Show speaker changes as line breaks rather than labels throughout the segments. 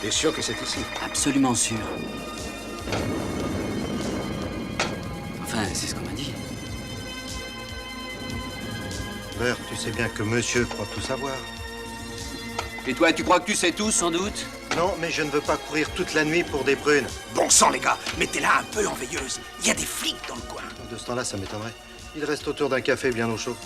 T'es sûr que c'est ici?
Absolument sûr. Enfin, c'est ce qu'on m'a dit.
Bert, tu sais bien que monsieur croit tout savoir.
Et toi, tu crois que tu sais tout, sans doute?
Non, mais je ne veux pas courir toute la nuit pour des prunes.
Bon sang, les gars, mettez-la un peu en veilleuse. Il y a des flics dans le coin.
De ce temps-là, ça m'étonnerait. Il reste autour d'un café bien au chaud.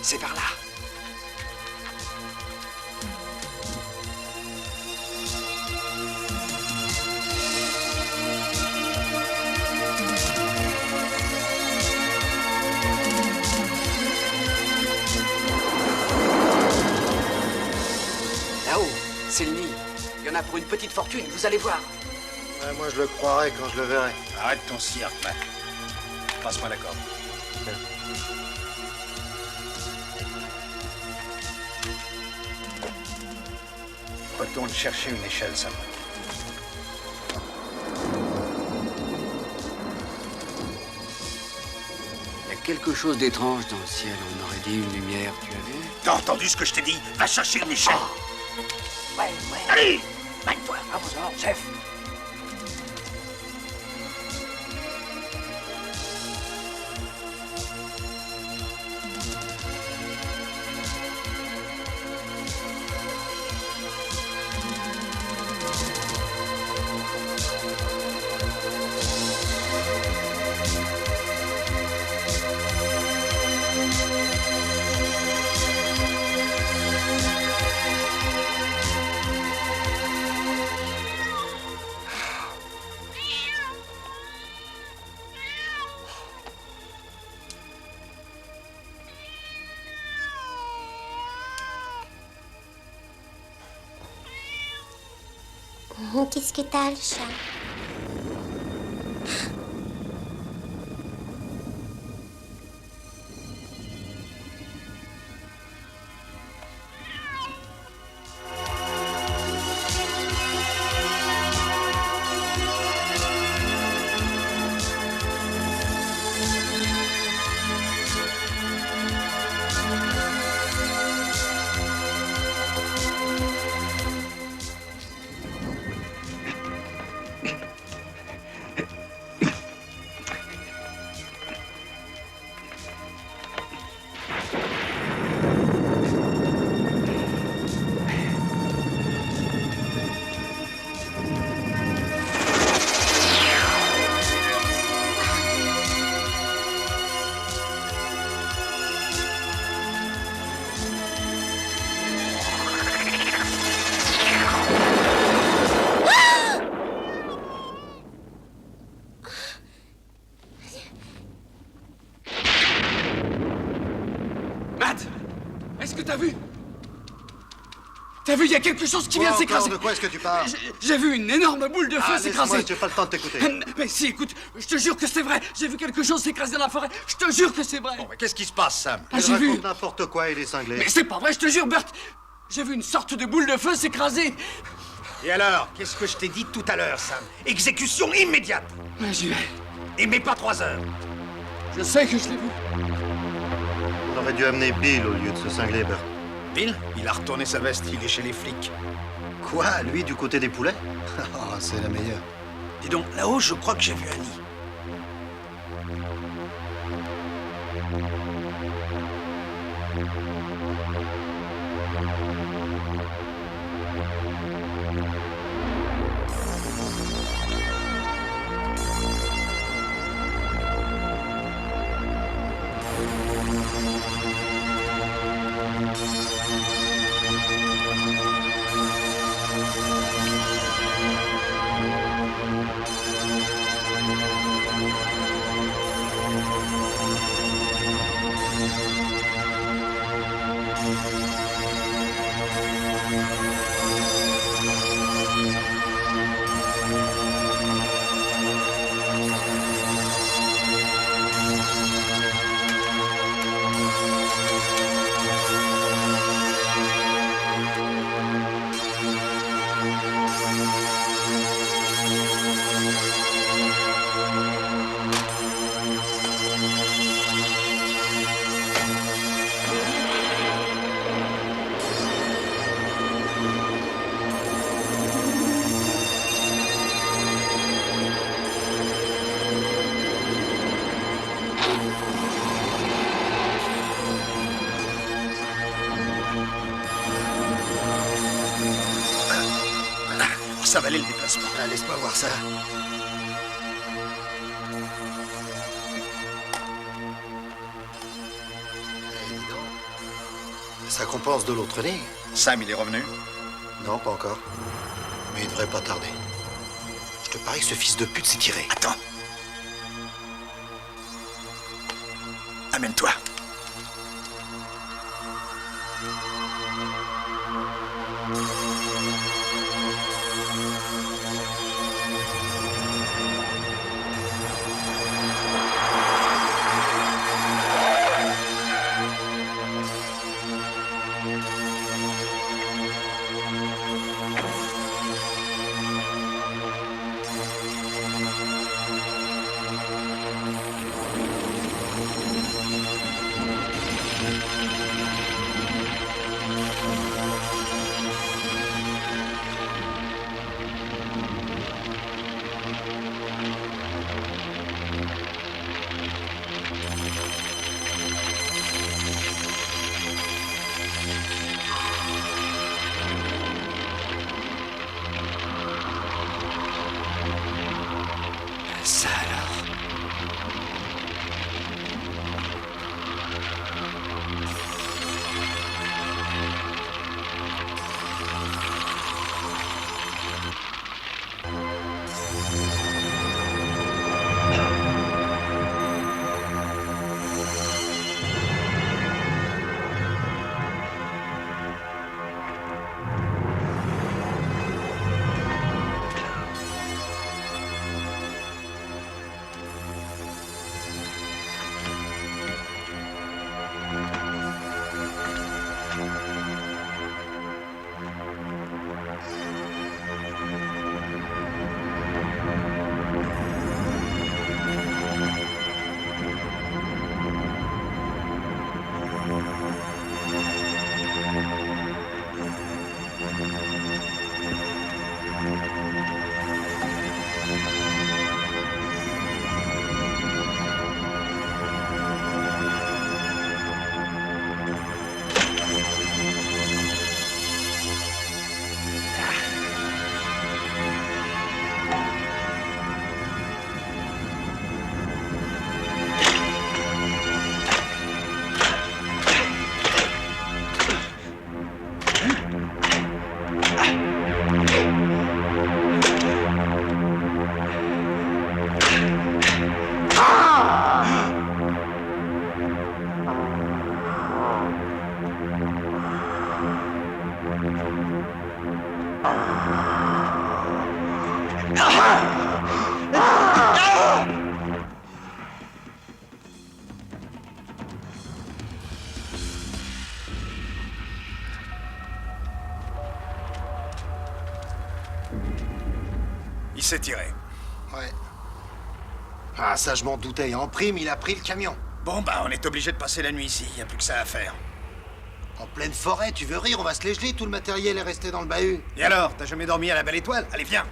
C'est par là.
Là-haut, c'est le nid. Il y en a pour une petite fortune, vous allez voir.
Ouais, moi, je le croirai quand je le verrai.
Arrête ton cirque, Matt. Passe-moi la corde. Retourne chercher une échelle, Sam.
Il y a quelque chose d'étrange dans le ciel. On aurait dit une lumière, tu as vu?
T'as entendu ce que je t'ai dit? Va chercher une échelle.
Ouais.
Allez!
Mine-toi, à vos ordres, chef.
Qu'est-ce que t'as, le chat?
T'as vu? T'as vu, il y a quelque chose qui vient de s'écraser.
De quoi est-ce que tu parles?
J'ai vu une énorme boule de feu s'écraser.
J'ai pas le temps de t'écouter.
Mais si, écoute, je te jure que c'est vrai. J'ai vu quelque chose s'écraser dans la forêt. Je te jure que c'est vrai.
Bon, mais qu'est-ce qui se passe, Sam?
J'ai vu.
Raconte n'importe quoi, il est cinglé.
Mais c'est pas vrai, je te jure, Bert. J'ai vu une sorte de boule de feu s'écraser.
Et alors, qu'est-ce que je t'ai dit tout à l'heure, Sam? Exécution immédiate.
Mais j'y vais.
Et mets pas 3 heures.
Je sais que je l'ai vu.
On aurait dû amener Bill au lieu de se cingler, Bert.
Bill, il a retourné sa veste, il est chez les flics.
Quoi? Lui, du côté des poulets? Oh, c'est la meilleure.
Dis donc, là-haut, je crois que j'ai vu un nid. Ça valait le déplacement.
Ah, laisse-moi voir ça. Eh, dis donc. Ça compense de l'autre nez.
Sam, il est revenu.
Non, pas encore. Mais il devrait pas tarder. Je te parie que ce fils de pute s'est tiré.
Attends. Amène-toi. Ça alors. Il s'est tiré.
Ouais. Ah, ça, je m'en doutais. En prime, il a pris le camion.
Bon, bah, on est obligé de passer la nuit ici. Y a plus que ça à faire.
En pleine forêt, tu veux rire? On va se les geler. Tout le matériel est resté dans le bahut.
Et alors, t'as jamais dormi à la Belle Étoile? Allez, viens.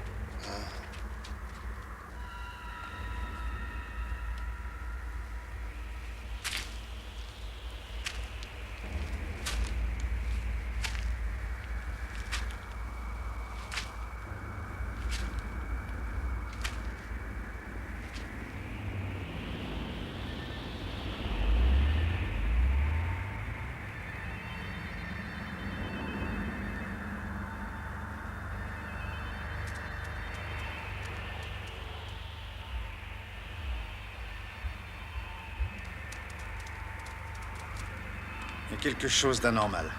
Il y a quelque chose d'anormal.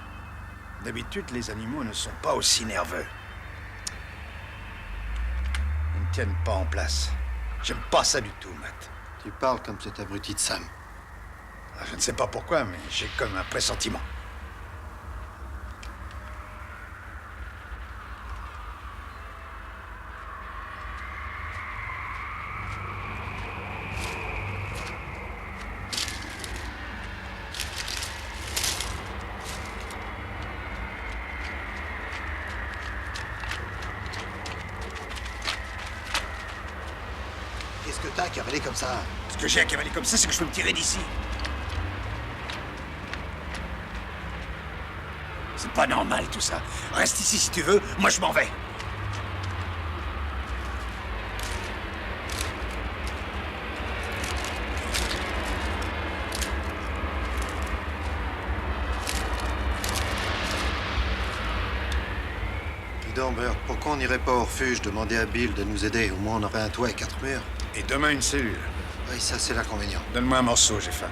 D'habitude, les animaux ne sont pas aussi nerveux. Ils ne tiennent pas en place. J'aime pas ça du tout, Matt.
Tu parles comme cet abruti de Sam.
Ah, je ne sais pas pourquoi, mais j'ai comme un pressentiment.
Qu'est-ce que t'as cavalé comme ça?
Ce que j'ai à cavaler comme ça, c'est que je peux me tirer d'ici. C'est pas normal tout ça. Reste ici si tu veux, moi je m'en vais.
donc, Bert, pourquoi on n'irait pas au refuge demander à Bill de nous aider? Au moins, on aurait un toit et 4 murs.
Et demain, une cellule.
Oui, ça, c'est l'inconvénient.
Donne-moi un morceau, j'ai faim.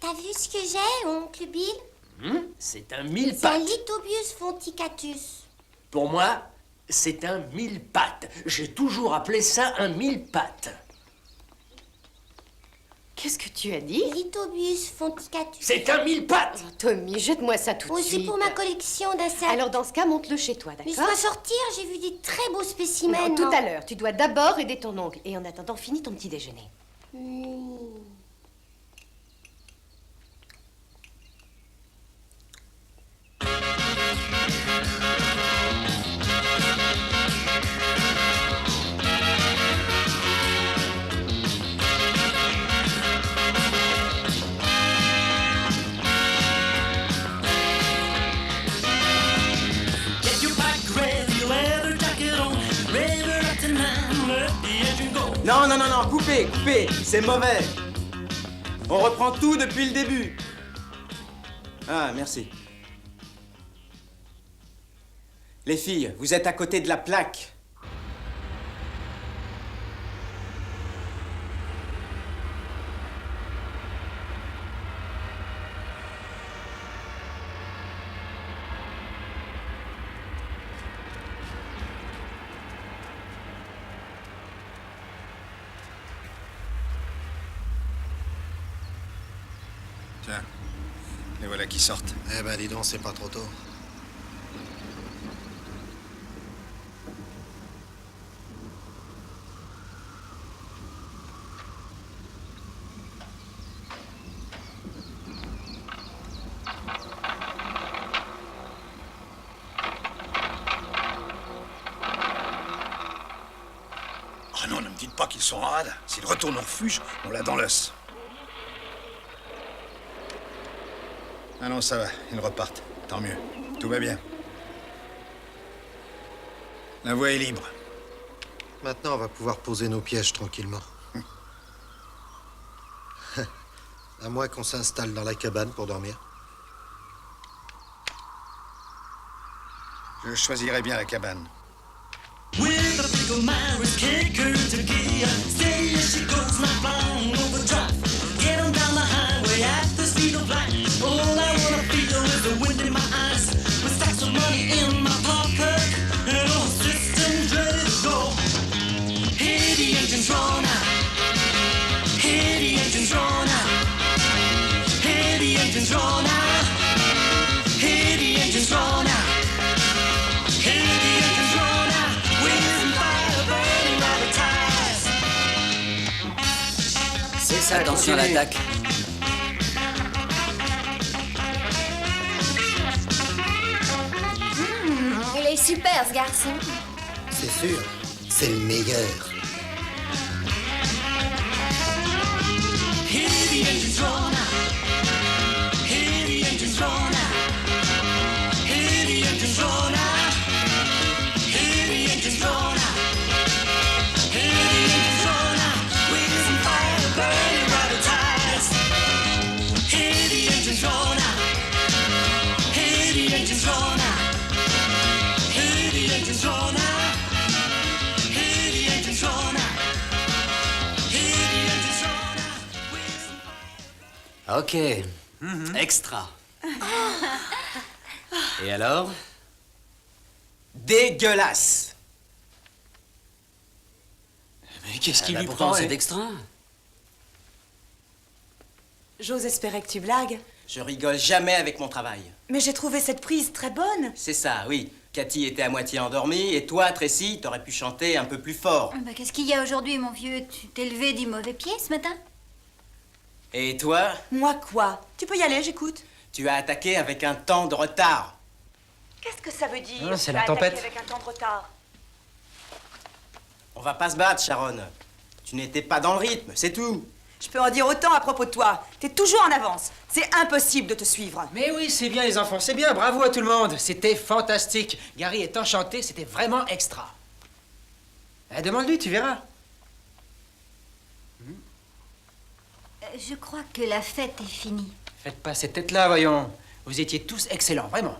T'as vu ce que j'ai, oncle Bill?
C'est un
C'est un
mille-pattes.
Lithobius fonticatus.
Pour moi, c'est un mille-pattes. J'ai toujours appelé ça un mille-pattes.
Qu'est-ce que tu as dit?
Lithobius fonticatus.
C'est un mille-pattes.
Tommy, jette-moi ça tout de
Oh,
suite.
c'est pour ma collection d'insectes.
Alors dans ce cas, monte-le chez toi, d'accord?
Laisse-moi sortir, j'ai vu des très beaux spécimens.
Non, tout
non.
à l'heure. Tu dois d'abord aider ton oncle. Et en attendant, finis ton petit déjeuner.
Get your black red, your leather jacket on, rev it up to 9, let the engine go.
Non, non, non, non, coupez, coupez, c'est mauvais. On reprend tout depuis le début. Ah, merci. Les filles, vous êtes à côté de la plaque.
Tiens, les voilà qui sortent.
Eh ben, dis donc, c'est pas trop tôt.
Oh non, ne me dites pas qu'ils sont en rade. S'ils retournent au refuge, on l'a dans l'os. Ah non, ça va, ils repartent. Tant mieux. Tout va bien. La voie est libre.
Maintenant, on va pouvoir poser nos pièges tranquillement. À moins qu'on s'installe dans la cabane pour dormir.
Je choisirais bien la cabane.
With a pickle Maris kicker to gear, steady as she goes, not long overdrive. Get on down the highway at the speed of light. All I wanna feel is the wind in my eyes, with stacks of money in my pocket, and all systems ready to go. Hear the engines drawn out. Hear the engines drawn out. Hear the engines drawn out. Hear the engines drawn out. Hear the engines drawn out. Winds and fire burning rabbit ties.
C'est ça, attention à l'attaque.
Il est super, ce garçon.
C'est sûr, c'est le meilleur.
Hear the engines drawn out. Hear the engines drawn out. Hear the engines drawn out. Hear the engines drawn out. Hear the engines drawn out. Winds and fire burning rabbit ties. Hear the engines drawn out. Hear the engines drawn out. Hear the engines drawn out. Hear the engines drawn out. Hear the engines drawn out. Winds and fire.
Ok. Extra. Et alors?
Dégueulasse.
Mais qu'est-ce qui lui prend, cet extra?
J'ose espérer que tu blagues,
Je rigole jamais avec mon travail.
mais j'ai trouvé cette prise très bonne.
C'est ça, oui. Cathy était à moitié endormie, et toi, Tracy, t'aurais pu chanter un peu plus fort.
Bah, qu'est-ce qu'il y a aujourd'hui, mon vieux? Tu t'es levé du mauvais pied ce matin?
Et toi,
Moi quoi? Tu peux y aller, j'écoute.
Tu as attaqué avec un temps de retard.
Qu'est-ce que ça veut dire?
Ah, c'est
tu
la
as attaqué
tempête.
avec un temps de retard.
On va pas se battre, Sharon. Tu n'étais pas dans le rythme, c'est tout.
Je peux en dire autant à propos de toi. T'es toujours en avance. C'est impossible de te suivre.
Mais oui, c'est bien les enfants, c'est bien, bravo à tout le monde. C'était fantastique. Gary est enchanté, c'était vraiment extra. Demande-lui, tu verras.
Je crois que la fête est finie.
Faites pas cette tête-là, voyons. Vous étiez tous excellents, vraiment.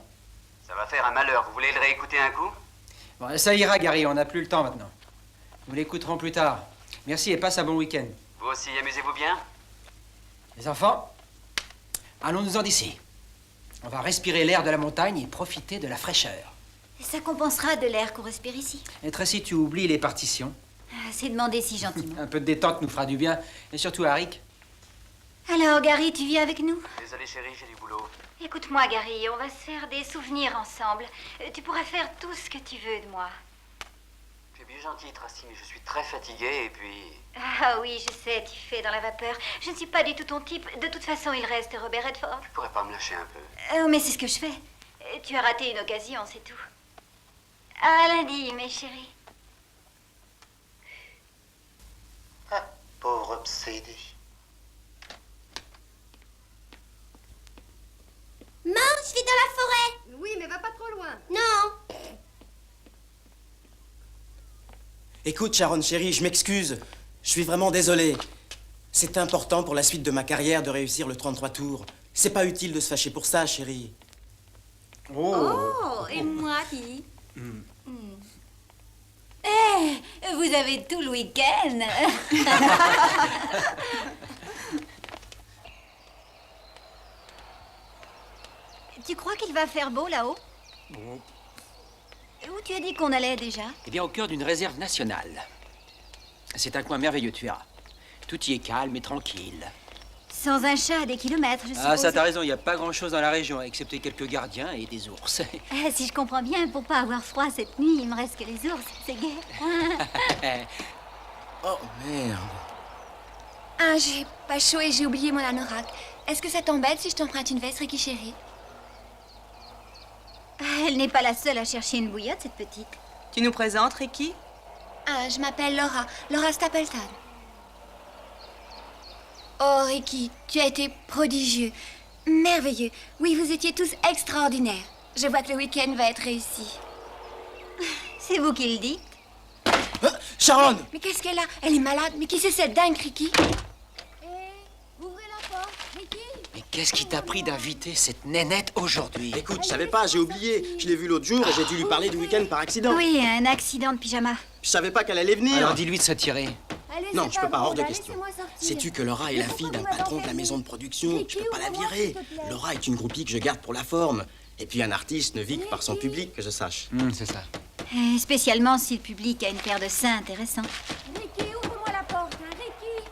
Ça va faire un malheur. Vous voulez le réécouter un coup?
Bon, ça ira, Gary, on n'a plus le temps maintenant. Nous l'écouterons plus tard. Merci et passe un bon week-end.
Vous aussi, amusez-vous bien?
Les enfants, allons-nous-en d'ici. On va respirer l'air de la montagne et profiter de la fraîcheur.
Ça compensera de l'air qu'on respire ici.
Et Tracy, tu oublies les partitions.
C'est demandé si gentiment.
Un peu de détente nous fera du bien. Et surtout, Harry.
Alors, Gary, tu viens avec nous?
Désolé, chérie, j'ai du boulot.
Écoute-moi, Gary, on va se faire des souvenirs ensemble. Tu pourras faire tout ce que tu veux de moi.
Tu es bien gentil, Tracy, mais je suis très fatigué et puis...
Ah oui, je sais, tu fais dans la vapeur. Je ne suis pas du tout ton type. De toute façon, il reste Robert Redford.
Tu pourrais pas me lâcher un peu?
Mais c'est ce que je fais. Tu as raté une occasion, c'est tout. À lundi, mes chéris.
Ah, pauvre obsédé.
Maman, je vais dans la forêt.
Oui, mais va pas trop loin.
Non.
Écoute, Sharon, chérie, je m'excuse. Je suis vraiment désolé. C'est important pour la suite de ma carrière de réussir le 33 tours. C'est pas utile de se fâcher pour ça, chérie.
Oh, et moi, qui Eh, vous avez tout le week-end. Tu crois qu'il va faire beau là-haut? Où tu as dit qu'on allait déjà?
Eh bien, au cœur d'une réserve nationale. C'est un coin merveilleux, tu verras. Tout y est calme et tranquille.
Sans un chat à des kilomètres, je suppose.
Ah, ça, t'as raison, il n'y a pas grand-chose dans la région, excepté quelques gardiens et des ours.
Si je comprends bien, pour pas avoir froid cette nuit, il me reste que les ours. C'est gai.
Oh, merde.
Ah, j'ai pas chaud et j'ai oublié mon anorak. Est-ce que ça t'embête si je t'emprunte une veste, Ricky chérie?
Elle n'est pas la seule à chercher une bouillotte, cette petite.
Tu nous présentes, Ricky?
Ah, je m'appelle Laura. Laura Stapleton. Oh, Ricky, tu as été prodigieux. Merveilleux. Oui, vous étiez tous extraordinaires. Je vois que le week-end va être réussi.
C'est vous qui le dites?
Sharon!
Mais qu'est-ce qu'elle a? Elle est malade. Mais qui c'est cette dingue, Ricky? Ouvrez la porte, Ricky!
Mais qu'est-ce qui t'a pris d'inviter cette nénette aujourd'hui?
Écoute, je savais pas, j'ai oublié. Je l'ai vue l'autre jour et j'ai dû lui parler du week-end par accident.
Oui, un accident de pyjama.
Je savais pas qu'elle allait venir.
Alors dis-lui de se tirer.
Non, je peux pas, hors de question. Sais-tu que Laura est la fille d'un patron de la maison de production? Je peux pas la virer. Laura est une groupie que je garde pour la forme. Et puis un artiste ne vit que par son public, que je sache.
C'est ça.
Spécialement si le public a une paire de seins intéressants.
Ricky, ouvre-moi la porte, hein, Ricky!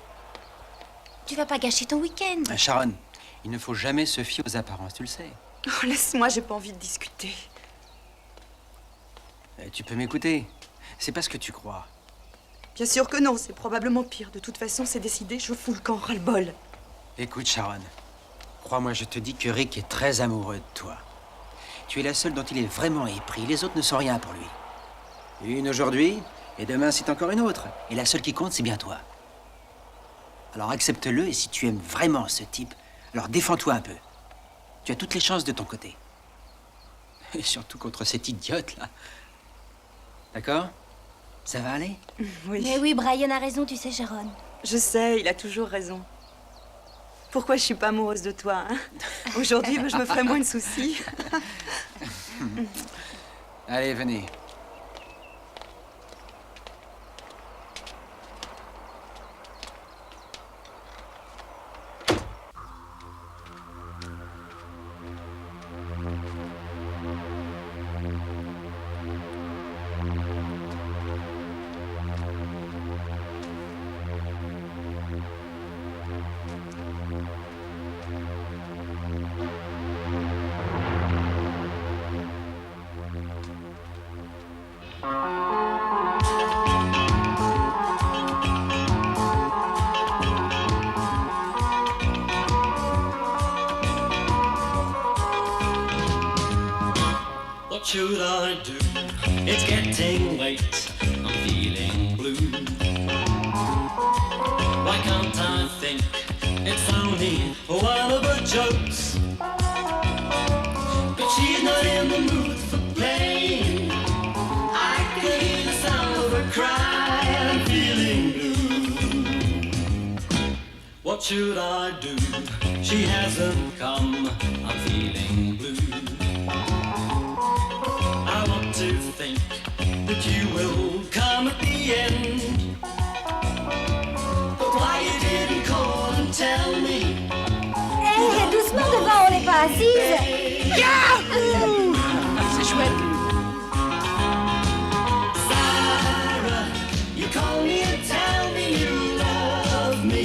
Tu vas pas gâcher ton week-end.
Sharon, il ne faut jamais se fier aux apparences, tu le sais.
Oh, laisse-moi, j'ai pas envie de discuter.
Tu peux m'écouter. C'est pas ce que tu crois.
Bien sûr que non, c'est probablement pire. De toute façon, c'est décidé, je fous le camp, ras-le-bol.
Écoute, Sharon. Crois-moi, je te dis que Rick est très amoureux de toi. Tu es la seule dont il est vraiment épris. Les autres ne sont rien pour lui. Une aujourd'hui, et demain c'est encore une autre. Et la seule qui compte, c'est bien toi. Alors accepte-le, et si tu aimes vraiment ce type, alors défends-toi un peu. Tu as toutes les chances de ton côté. Et surtout contre cet idiote-là. D'accord? Ça va aller?
Oui.
Mais oui, Brian a raison, tu sais, Sharon.
Je sais, il a toujours raison. Pourquoi je suis pas amoureuse de toi, hein? Aujourd'hui, je me ferais moins de soucis.
Allez, venez.
What should I do? It's getting late, I'm feeling blue. Why can't I think it's only one of her jokes? But she's not in the mood for playing. I can hear the sound of her cry. I'm feeling blue. What should I do? She hasn't come. I'm feeling blue. I want to think that you will come at the end. But why you didn't call and tell me?
Hé, doucement devant, on n'est pas assise.
C'est chouette.
Sarah, you call me and tell me you love me.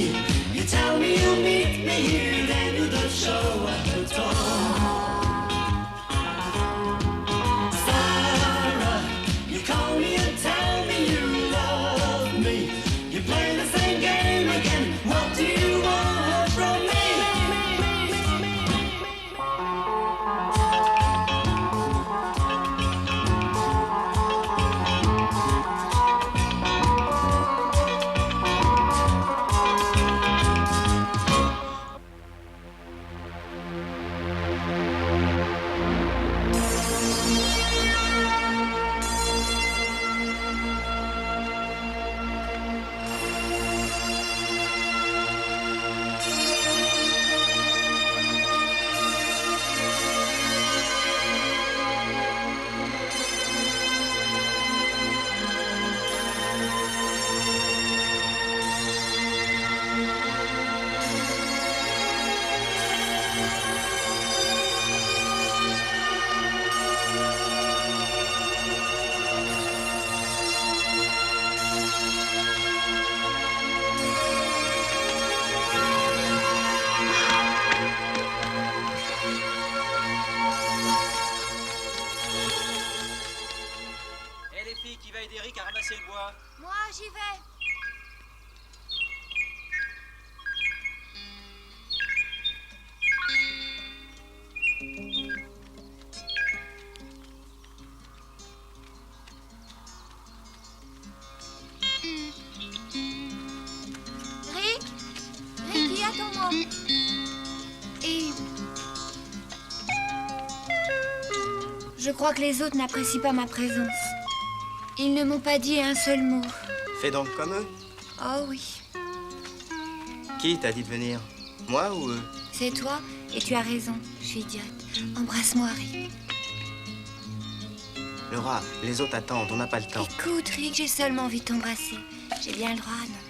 You tell me you'll meet me here, then you don't show up at all. Sarah, you call me and tell me you love me. You play the same game again. What do you want from me?
Hé les filles, qui va aider Rick à ramasser le bois?
Moi, j'y vais. Ricky, attends-moi. Et... je crois que les autres n'apprécient pas ma présence. Ils ne m'ont pas dit un seul mot.
Fais donc comme eux.
Oh oui,
Qui t'a dit de venir? Moi ou eux?
c'est toi et tu as raison. Je suis idiote. Embrasse-moi, Rick.
Laura, les autres attendent, on n'a pas le temps.
Écoute, Rick, j'ai seulement envie de t'embrasser. J'ai bien le droit, non?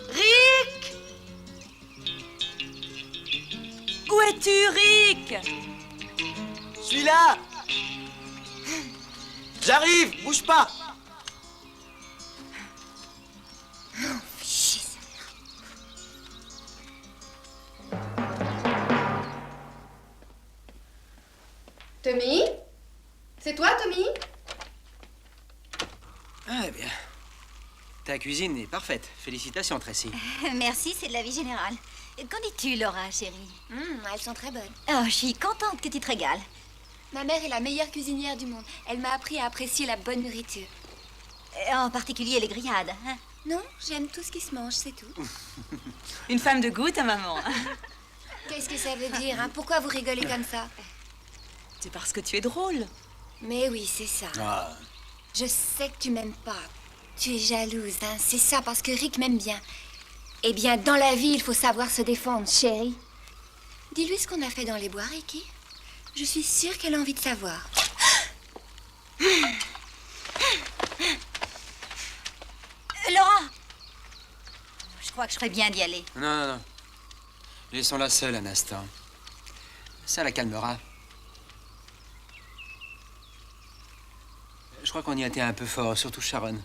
Rick! Où es-tu, Rick?
Je suis là! J'arrive, bouge pas!
Chier, ça.
Tommy? C'est toi, Tommy?
Ah, eh bien. Ta cuisine est parfaite. Félicitations, Tracy.
Merci, c'est de la vie générale. Qu'en dis-tu, Laura, chérie?
Elles sont très bonnes.
Oh, je suis contente que tu te régales.
Ma mère est la meilleure cuisinière du monde. Elle m'a appris à apprécier la bonne nourriture.
En particulier les grillades, hein?
Non, j'aime tout ce qui se mange, c'est tout.
Une femme de goût, ta maman.
Qu'est-ce que ça veut dire, hein? Pourquoi vous rigolez comme ça?
C'est parce que tu es drôle.
Mais oui, c'est ça.
Ah.
Je sais que tu m'aimes pas. Tu es jalouse, hein? C'est ça, parce que Rick m'aime bien. Eh bien, dans la vie, il faut savoir se défendre, chérie. Dis-lui ce qu'on a fait dans les bois, Ricky. Je suis sûre qu'elle a envie de savoir.
Laura! Je crois que je ferais bien d'y aller.
Non, non, non. Laissons-la seule un instant. Ça la calmera. Je crois qu'on y a été un peu fort, surtout Sharon.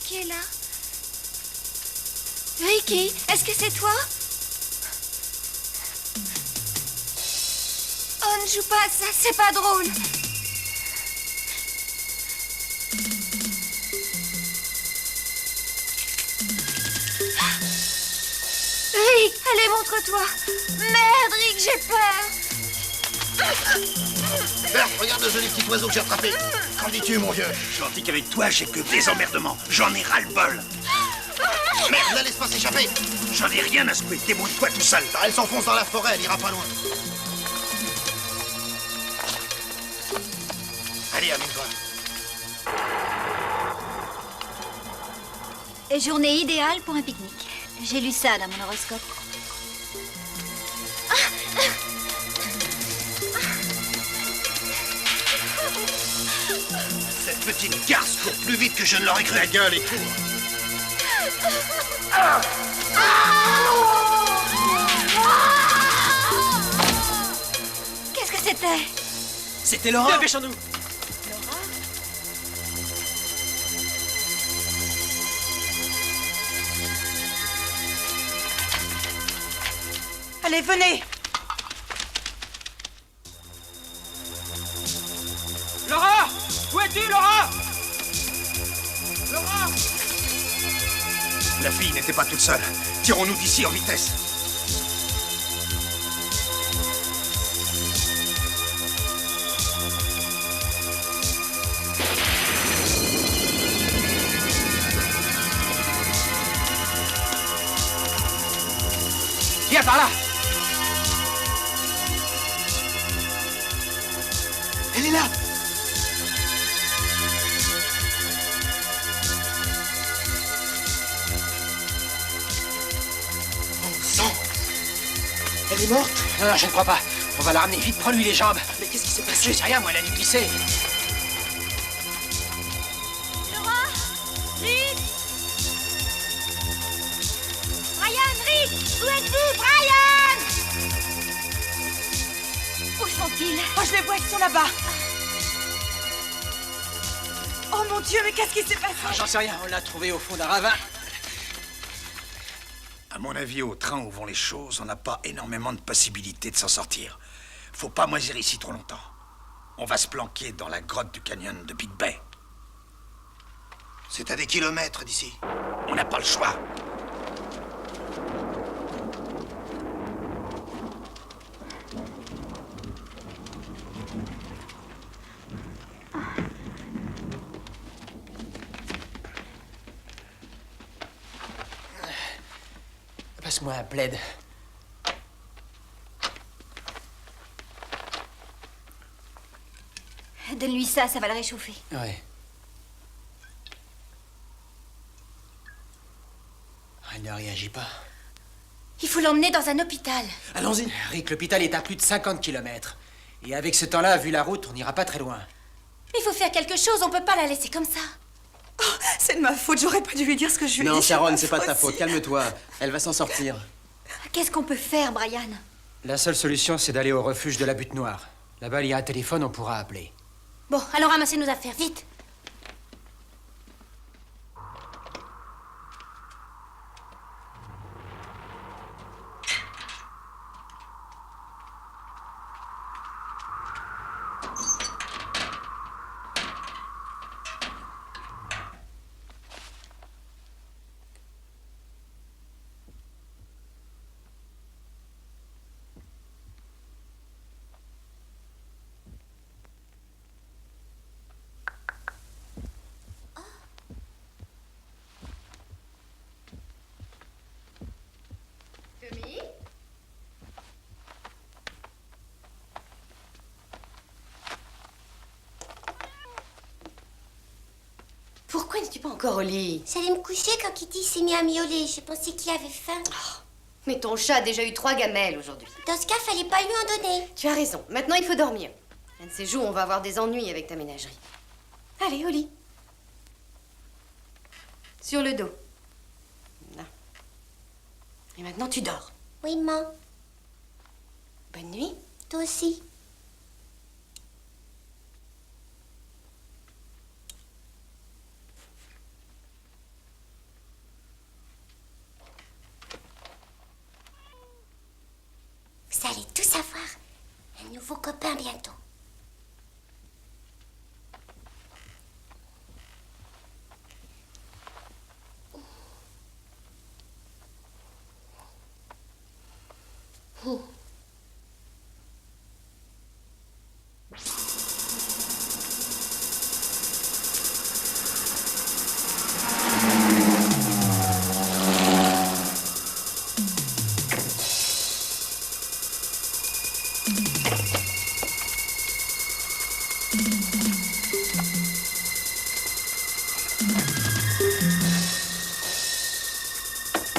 Qui est là? Ricky, est-ce que c'est toi? Oh, ne joue pas à ça, c'est pas drôle. Rick, allez, montre-toi. Merde, Rick, j'ai peur.
Bert, regarde le joli petit oiseau que j'ai attrapé. Qu'en dis-tu, mon vieux?
Gentil qu'avec toi, j'ai que des emmerdements. J'en ai ras-le-bol.
Merde, la laisse pas s'échapper.
J'en ai rien à secouer. Débrouille-toi tout seul.
Elle s'enfonce dans la forêt, elle ira pas loin. Allez, amène-toi.
Journée idéale pour un pique-nique. J'ai lu ça dans mon horoscope.
Cette petite garce court plus vite que je ne l'aurais cru.
La gueule et court.
Qu'est-ce que c'était?
C'était Laura.
Dépêchons-nous.
Allez, venez.
Laura! Où es-tu, Laura? Laura!
La fille n'était pas toute seule. Tirons-nous d'ici en vitesse.
Viens par là!
Elle est là.
Bon sang.
Elle est morte.
Non, je ne crois pas. On va la ramener vite, prends-lui les jambes.
Mais qu'est-ce qui s'est passé?
Je sais rien, moi, elle a dû glisser.
Laura? Rick? Brian, Rick? Où êtes-vous, Brian? Où sont-ils?
Oh, je les vois, ils sont là-bas. Oh mon Dieu, mais qu'est-ce qui s'est passé?
Ah, j'en sais rien, on l'a trouvé au fond d'un ravin.
À mon avis, au train où vont les choses, on n'a pas énormément de possibilités de s'en sortir. Faut pas moisir ici trop longtemps. On va se planquer dans la grotte du canyon de Big Bay.
C'est à des kilomètres d'ici.
On n'a pas le choix.
Passe-moi un plaid.
Donne-lui ça, ça va le réchauffer.
Ouais. Elle ne réagit pas.
Il faut l'emmener dans un hôpital.
Allons-y. Rick, l'hôpital est à plus de 50 km. Et avec ce temps-là, vu la route, on n'ira pas très loin.
Il faut faire quelque chose, on peut pas la laisser comme ça.
Oh, c'est de ma faute, j'aurais pas dû lui dire ce que je lui ai dit.
Non, Sharon, c'est pas de ta
aussi.
faute. Calme-toi. Elle va s'en sortir.
Qu'est-ce qu'on peut faire, Brian?
La seule solution, c'est d'aller au refuge de la Butte Noire. Là-bas, il y a un téléphone, on pourra appeler.
Bon, alors ramassez nos affaires, vite.
Tommy?
Pourquoi n'es-tu pas encore au lit?
J'allais me coucher quand Kitty s'est mis à miauler. Je pensais qu'il avait faim.
Mais ton chat a déjà eu 3 gamelles aujourd'hui.
Dans ce cas, fallait pas lui en donner.
Tu as raison. Maintenant, il faut dormir. Un de ces jours, on va avoir des ennuis avec ta ménagerie. Allez, au lit. Sur le dos. Là. Et maintenant, tu dors.
Oui, maman.
Bonne nuit.
Toi aussi. nouveaux copains bientôt.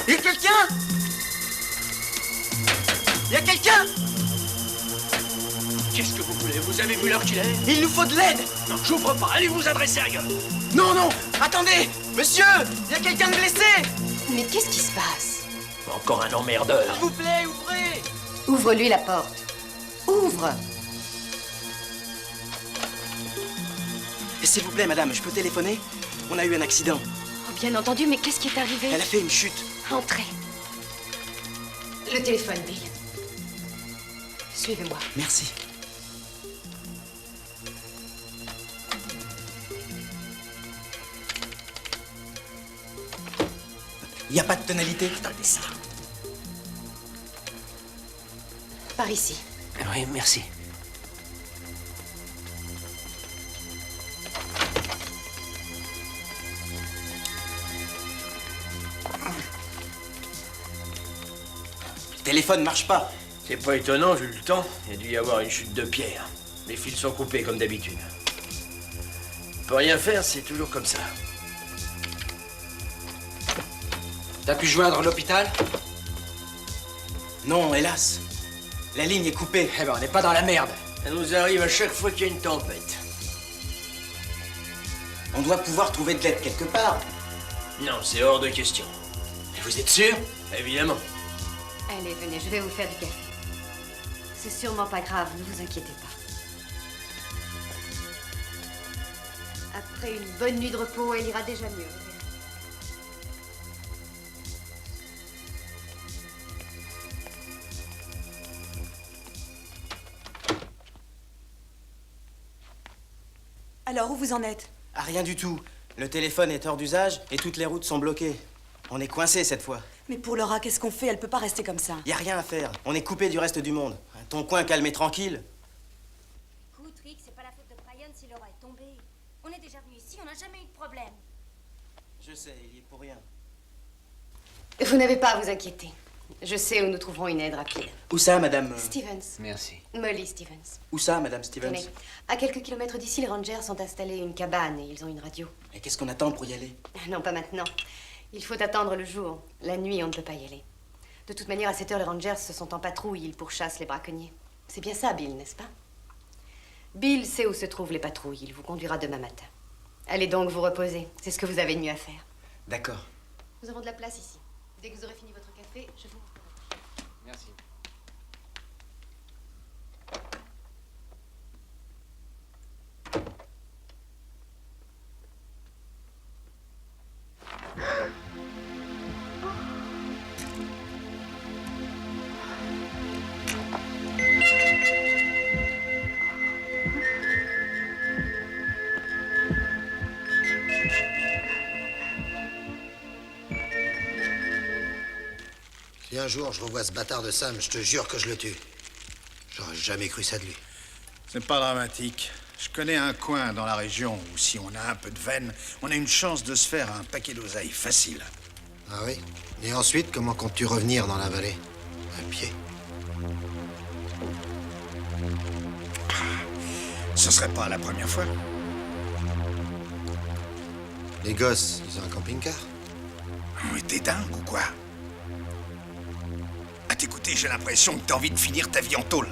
Y a quelqu'un? Y a quelqu'un?
Qu'est-ce que vous voulez? Vous avez vu l'heure qu'il est?
Il nous faut de l'aide!
Non, j'ouvre pas. Allez vous adresser ailleurs.
Non, non! Attendez! Monsieur! Y a quelqu'un de blessé!
Mais qu'est-ce qui se passe?
Encore un emmerdeur.
S'il vous plaît, ouvrez!
Ouvre-lui la porte. Ouvre!
S'il vous plaît, madame, je peux téléphoner? On a eu un accident.
Oh, bien entendu, mais qu'est-ce qui est arrivé?
Elle a fait une chute.
Entrez. Le téléphone, Bill. Suivez-moi.
Merci. Y a pas de tonalité?
Attendez ça.
Par ici.
Oui, merci.
Le téléphone marche pas.
C'est pas étonnant vu le temps. Il y a dû y avoir une chute de pierre. Les fils sont coupés comme d'habitude. On peut rien faire, c'est toujours comme ça.
T'as pu joindre l'hôpital?
Non, hélas. La ligne est coupée.
Eh ben, on n'est pas dans la merde.
Ça nous arrive à chaque fois qu'il y a une tempête.
On doit pouvoir trouver de l'aide quelque part.
Non, c'est hors de question.
Mais vous êtes sûr?
Évidemment.
Allez, venez, je vais vous faire du café. C'est sûrement pas grave, ne vous inquiétez pas. Après une bonne nuit de repos, elle ira déjà mieux.
Alors, où vous en êtes?
Ah, rien du tout. Le téléphone est hors d'usage et toutes les routes sont bloquées. On est coincés cette fois.
Mais pour Laura, qu'est-ce qu'on fait? Elle peut pas rester comme ça.
Y a rien à faire. On est coupé du reste du monde. Ton coin calme et tranquille.
Écoute, Rick, c'est pas la faute de Brian si Laura est tombée. On est déjà venu ici, on n'a jamais eu de problème.
Je sais, il y est pour rien.
Vous n'avez pas à vous inquiéter. Je sais où nous trouverons une aide rapide.
Où ça, madame?
Stevens.
Merci.
Molly Stevens.
Où ça, madame Stevens?
Tenez, à quelques kilomètres d'ici, les rangers ont installé une cabane et ils ont une radio.
Et qu'est-ce qu'on attend pour y aller?
Non, pas maintenant. Il faut attendre le jour. La nuit, on ne peut pas y aller. De toute manière, à cette heure, les rangers se sont en patrouille. Ils pourchassent les braconniers. C'est bien ça, Bill, n'est-ce pas? Bill sait où se trouvent les patrouilles. Il vous conduira demain matin. Allez donc vous reposer. C'est ce que vous avez de mieux à faire.
D'accord.
Nous avons de la place ici. Dès que vous aurez fini votre café, je vous...
Merci.
Si un jour je revois ce bâtard de Sam, je te jure que je le tue. J'aurais jamais cru ça de lui.
C'est pas dramatique. Je connais un coin dans la région où si on a un peu de veine, on a une chance de se faire un paquet d'oseille facile.
Ah oui? Et ensuite, comment comptes-tu revenir dans la vallée? À pied.
Ce serait pas la première fois.
Les gosses, ils ont un camping-car?
Mais t'es dingue ou quoi? À t'écouter, j'ai l'impression que t'as envie de finir ta vie en tôle.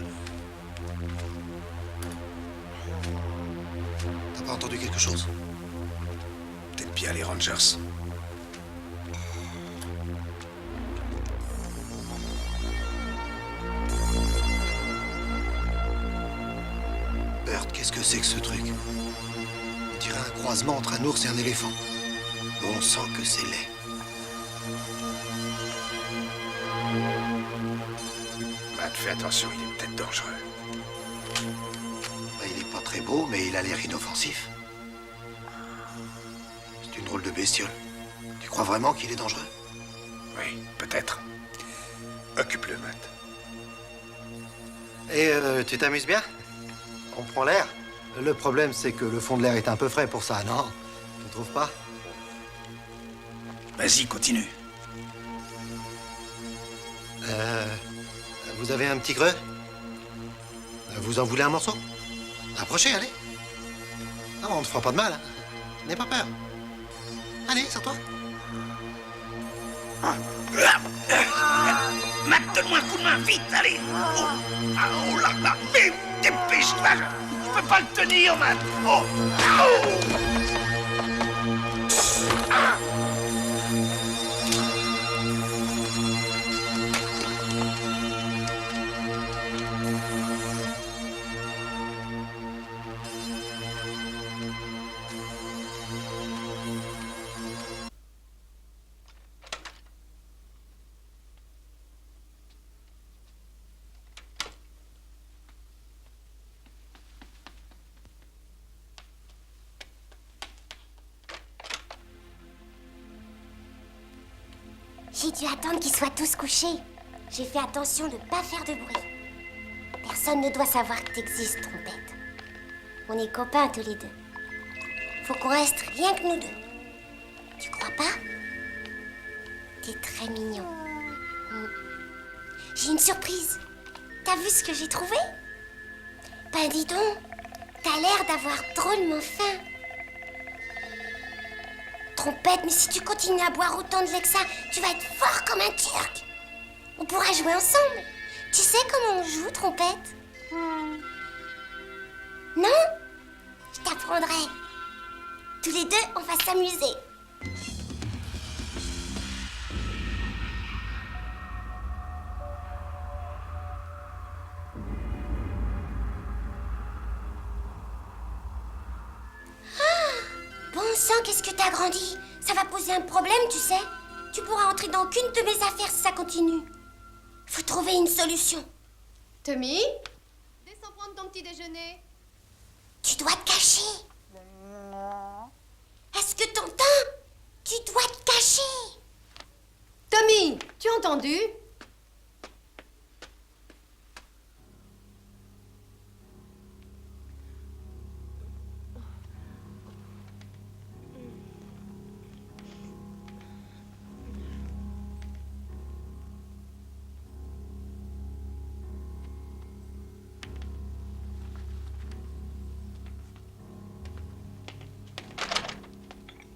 T'as pas entendu quelque chose?
Peut-être bien les Rangers.
Bert, qu'est-ce que c'est que ce truc? On dirait un croisement entre un ours et un éléphant. Bon sang que c'est laid.
Matt, fais attention, il est peut-être dangereux.
beau, mais il a l'air inoffensif. C'est une drôle de bestiole. Tu crois vraiment qu'il est dangereux?
Oui, peut-être. Occupe-le, Matt.
Et tu t'amuses bien? On prend l'air? Le problème, c'est que le fond de l'air est un peu frais pour ça, non? Tu trouves pas?
Vas-y, continue.
Vous avez un petit creux? Vous en voulez un morceau? Approchez, allez. Non, on ne te fera pas de mal. Hein. N'aie pas peur. Allez, sors-toi.
Matt, donne-moi un coup de main, vite, allez. Oh, ah, oh là là, mais dépêche-toi. Je peux pas le tenir, Matt. Oh, oh. Ah.
J'ai dû attendre qu'ils soient tous couchés. J'ai fait attention de ne pas faire de bruit. Personne ne doit savoir que t'existes, Trompette. On est copains tous les deux. Faut qu'on reste rien que nous deux. Tu crois pas? T'es très mignon. J'ai une surprise. T'as vu ce que j'ai trouvé? Ben dis donc, t'as l'air d'avoir drôlement faim. Trompette, mais si tu continues à boire autant de lait que ça, tu vas être fort comme un turc. On pourra jouer ensemble. Tu sais comment on joue, Trompette? Non? Je t'apprendrai. Tous les deux, on va s'amuser. Bon sang, qu'est-ce que t'as grandi? Ça va poser un problème, tu sais. Tu pourras entrer dans aucune de mes affaires si ça continue. Faut trouver une solution.
Tommy, descends prendre ton petit déjeuner.
Tu dois te cacher. Est-ce que t'entends? Tu dois te cacher.
Tommy, tu as entendu?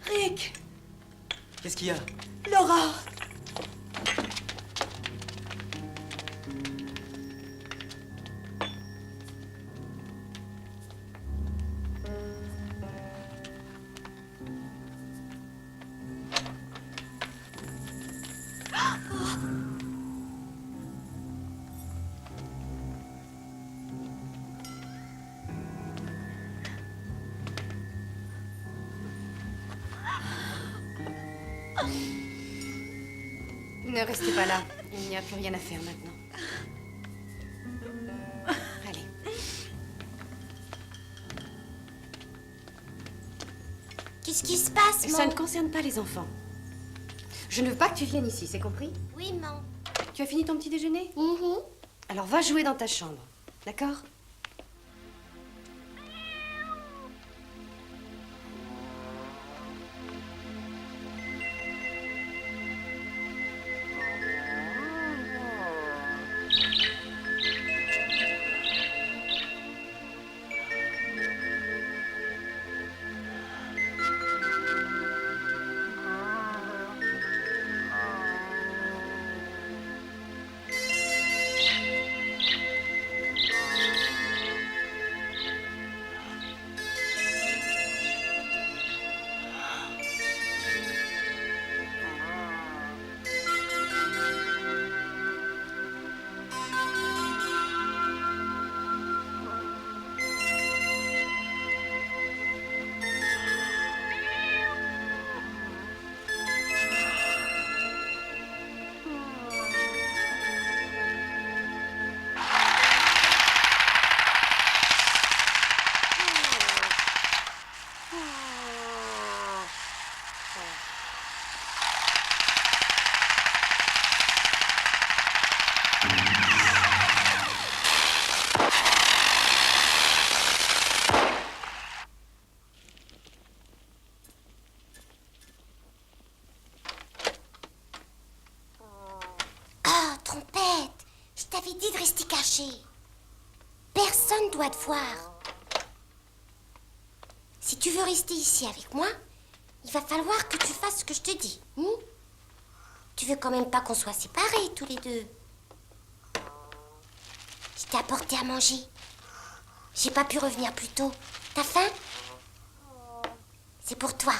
Rick! Qu'est-ce qu'il y a?
Laura!
Ne restez pas là. Il n'y a plus rien à faire maintenant. Allez.
Qu'est-ce qui se passe,
Ça
maman?
ne concerne pas les enfants. Je ne veux pas que tu viennes ici, c'est compris?
Oui, maman.
Tu as fini ton petit déjeuner? Alors va jouer dans ta chambre, d'accord?
manger. Personne doit te voir. Si tu veux rester ici avec moi, il va falloir que tu fasses ce que je te dis. Tu veux quand même pas qu'on soit séparés tous les deux. Je t'ai apporté à manger. J'ai pas pu revenir plus tôt. T'as faim? C'est pour toi.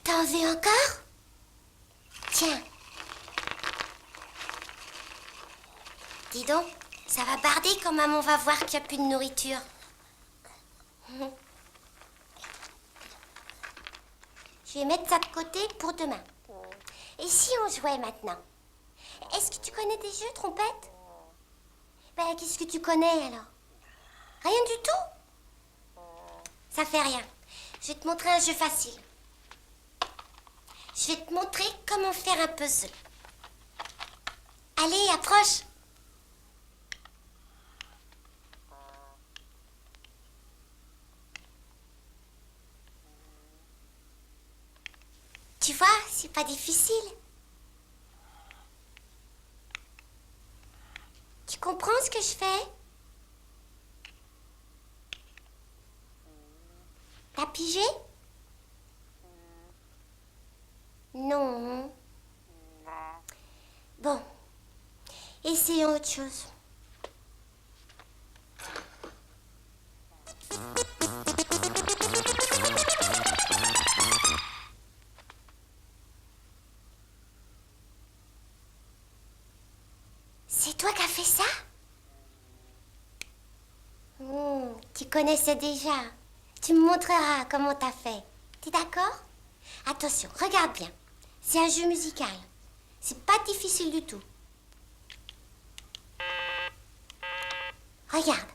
T'en veux encore? Tiens. Dis donc, ça va barder quand maman va voir qu'il n'y a plus de nourriture. Je vais mettre ça de côté pour demain. Et si on jouait maintenant? Est-ce que tu connais des jeux, trompette? Ben, qu'est-ce que tu connais alors? Rien du tout? Ça fait rien. Je vais te montrer un jeu facile. Je vais te montrer comment faire un puzzle. Allez, approche. Tu vois, c'est pas difficile. Tu comprends ce que je fais? T'as pigé? Non. Bon. Essayons autre chose. C'est toi qui as fait ça? Tu connaissais déjà. Tu me montreras comment t'as fait. T'es d'accord? Attention, regarde bien. C'est un jeu musical. C'est pas difficile du tout. Regarde.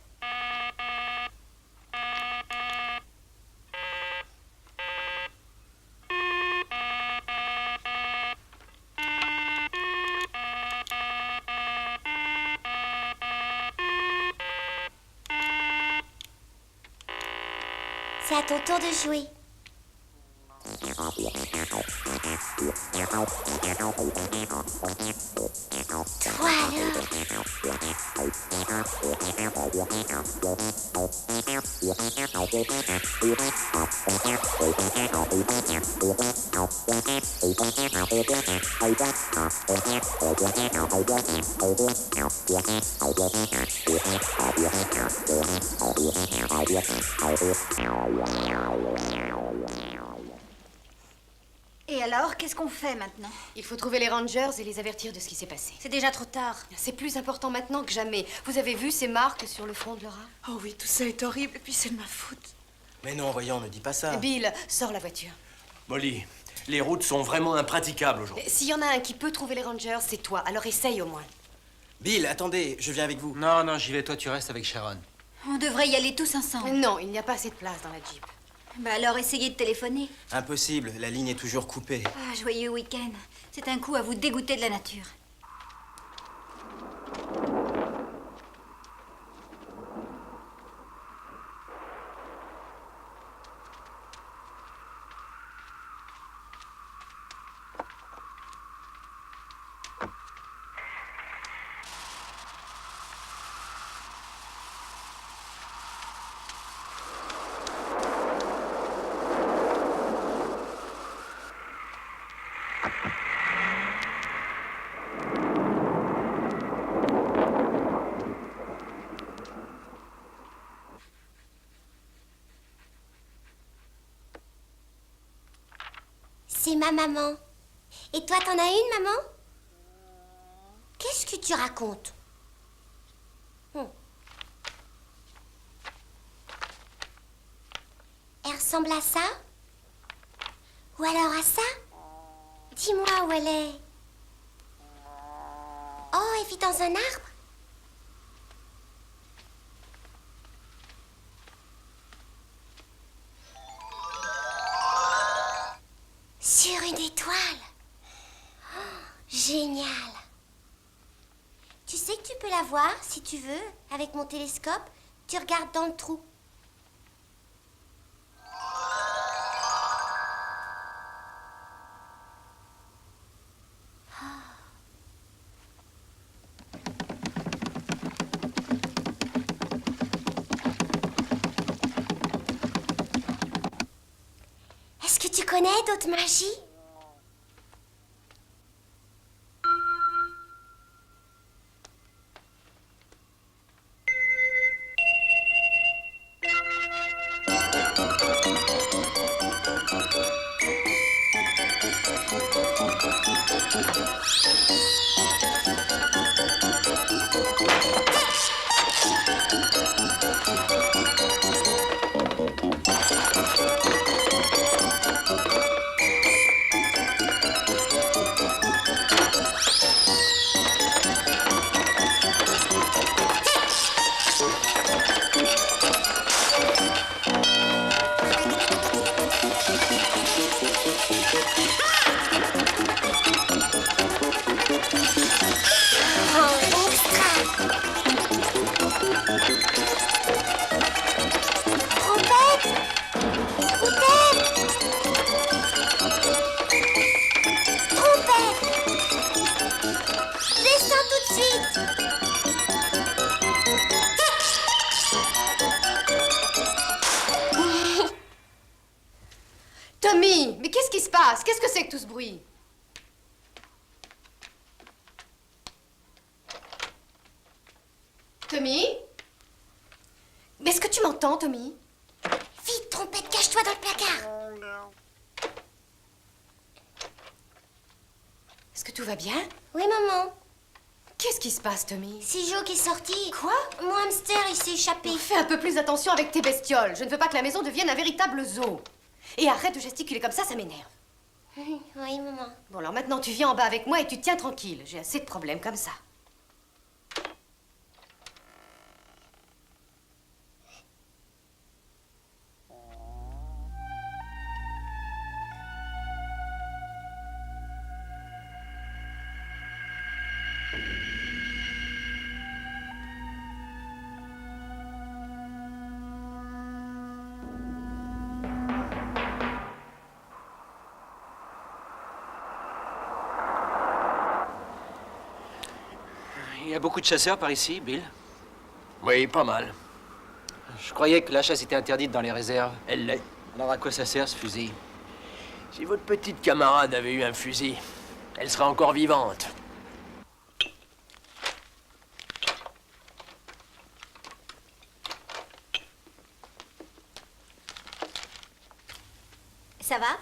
C'est à ton tour de jouer. Toi alors?
Et alors, qu'est-ce qu'on fait maintenant?
Il faut trouver les Rangers et les avertir de ce qui s'est passé.
C'est déjà trop tard.
C'est plus important maintenant que jamais. Vous avez vu ces marques sur le front de Laura?
Oh oui, tout ça est horrible, et puis c'est de ma faute.
Mais non, voyons, ne dis pas ça.
Bill, sors la voiture.
Molly, les routes sont vraiment impraticables aujourd'hui.
S'il y en a un qui peut trouver les Rangers, c'est toi. Alors essaye au moins.
Bill, attendez, je viens avec vous.
Non, non, j'y vais, toi tu restes avec Sharon.
On devrait y aller tous ensemble.
Non, il n'y a pas assez de place dans la Jeep.
Bah alors, essayez de téléphoner.
Impossible, la ligne est toujours coupée.
Ah, joyeux week-end. C'est un coup à vous dégoûter de la nature.
C'est ma maman. Et toi, t'en as une, maman? Qu'est-ce que tu racontes? Elle ressemble à ça? Ou alors à ça? Dis-moi où elle est. Oh, elle vit dans un arbre? Sur une étoile. Oh, génial. Tu sais que tu peux la voir, si tu veux, avec mon télescope. Tu regardes dans le trou. Est-ce que tu connais d'autres magies?
Tommy, mais qu'est-ce qui se passe? Qu'est-ce que c'est que tout ce bruit? Tommy? Mais est-ce que tu m'entends, Tommy?
Vite, trompette, cache-toi dans le placard.
Est-ce que tout va bien?
Oui, maman.
Qu'est-ce qui se passe, Tommy?
C'est Joe qui est sorti.
Quoi?
Mon hamster, il s'est échappé.
Fais un peu plus attention avec tes bestioles. Je ne veux pas que la maison devienne un véritable zoo. Et arrête de gesticuler comme ça m'énerve.
Oui, maman.
Bon, alors maintenant, tu viens en bas avec moi et tu te tiens tranquille. J'ai assez de problèmes comme ça.
Il y a beaucoup de chasseurs par ici, Bill?
Oui, pas mal.
Je croyais que la chasse était interdite dans les réserves.
Elle l'est.
Alors à quoi ça sert, ce fusil?
Si votre petite camarade avait eu un fusil, elle serait encore vivante.
Ça va?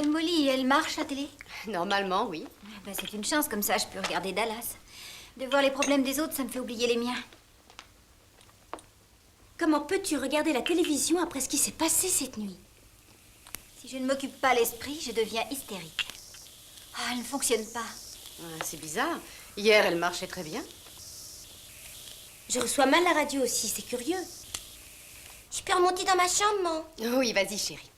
Molly, elle marche, la télé?
Normalement, oui.
Ben, c'est une chance, comme ça je peux regarder Dallas. De voir les problèmes des autres, ça me fait oublier les miens. Comment peux-tu regarder la télévision après ce qui s'est passé cette nuit? Si je ne m'occupe pas l'esprit, je deviens hystérique. Ah, elle ne fonctionne pas.
Ah, c'est bizarre. Hier, elle marchait très bien.
Je reçois mal la radio aussi, c'est curieux.
Je peux remonter dans ma chambre, maman?
Oui, vas-y, chérie.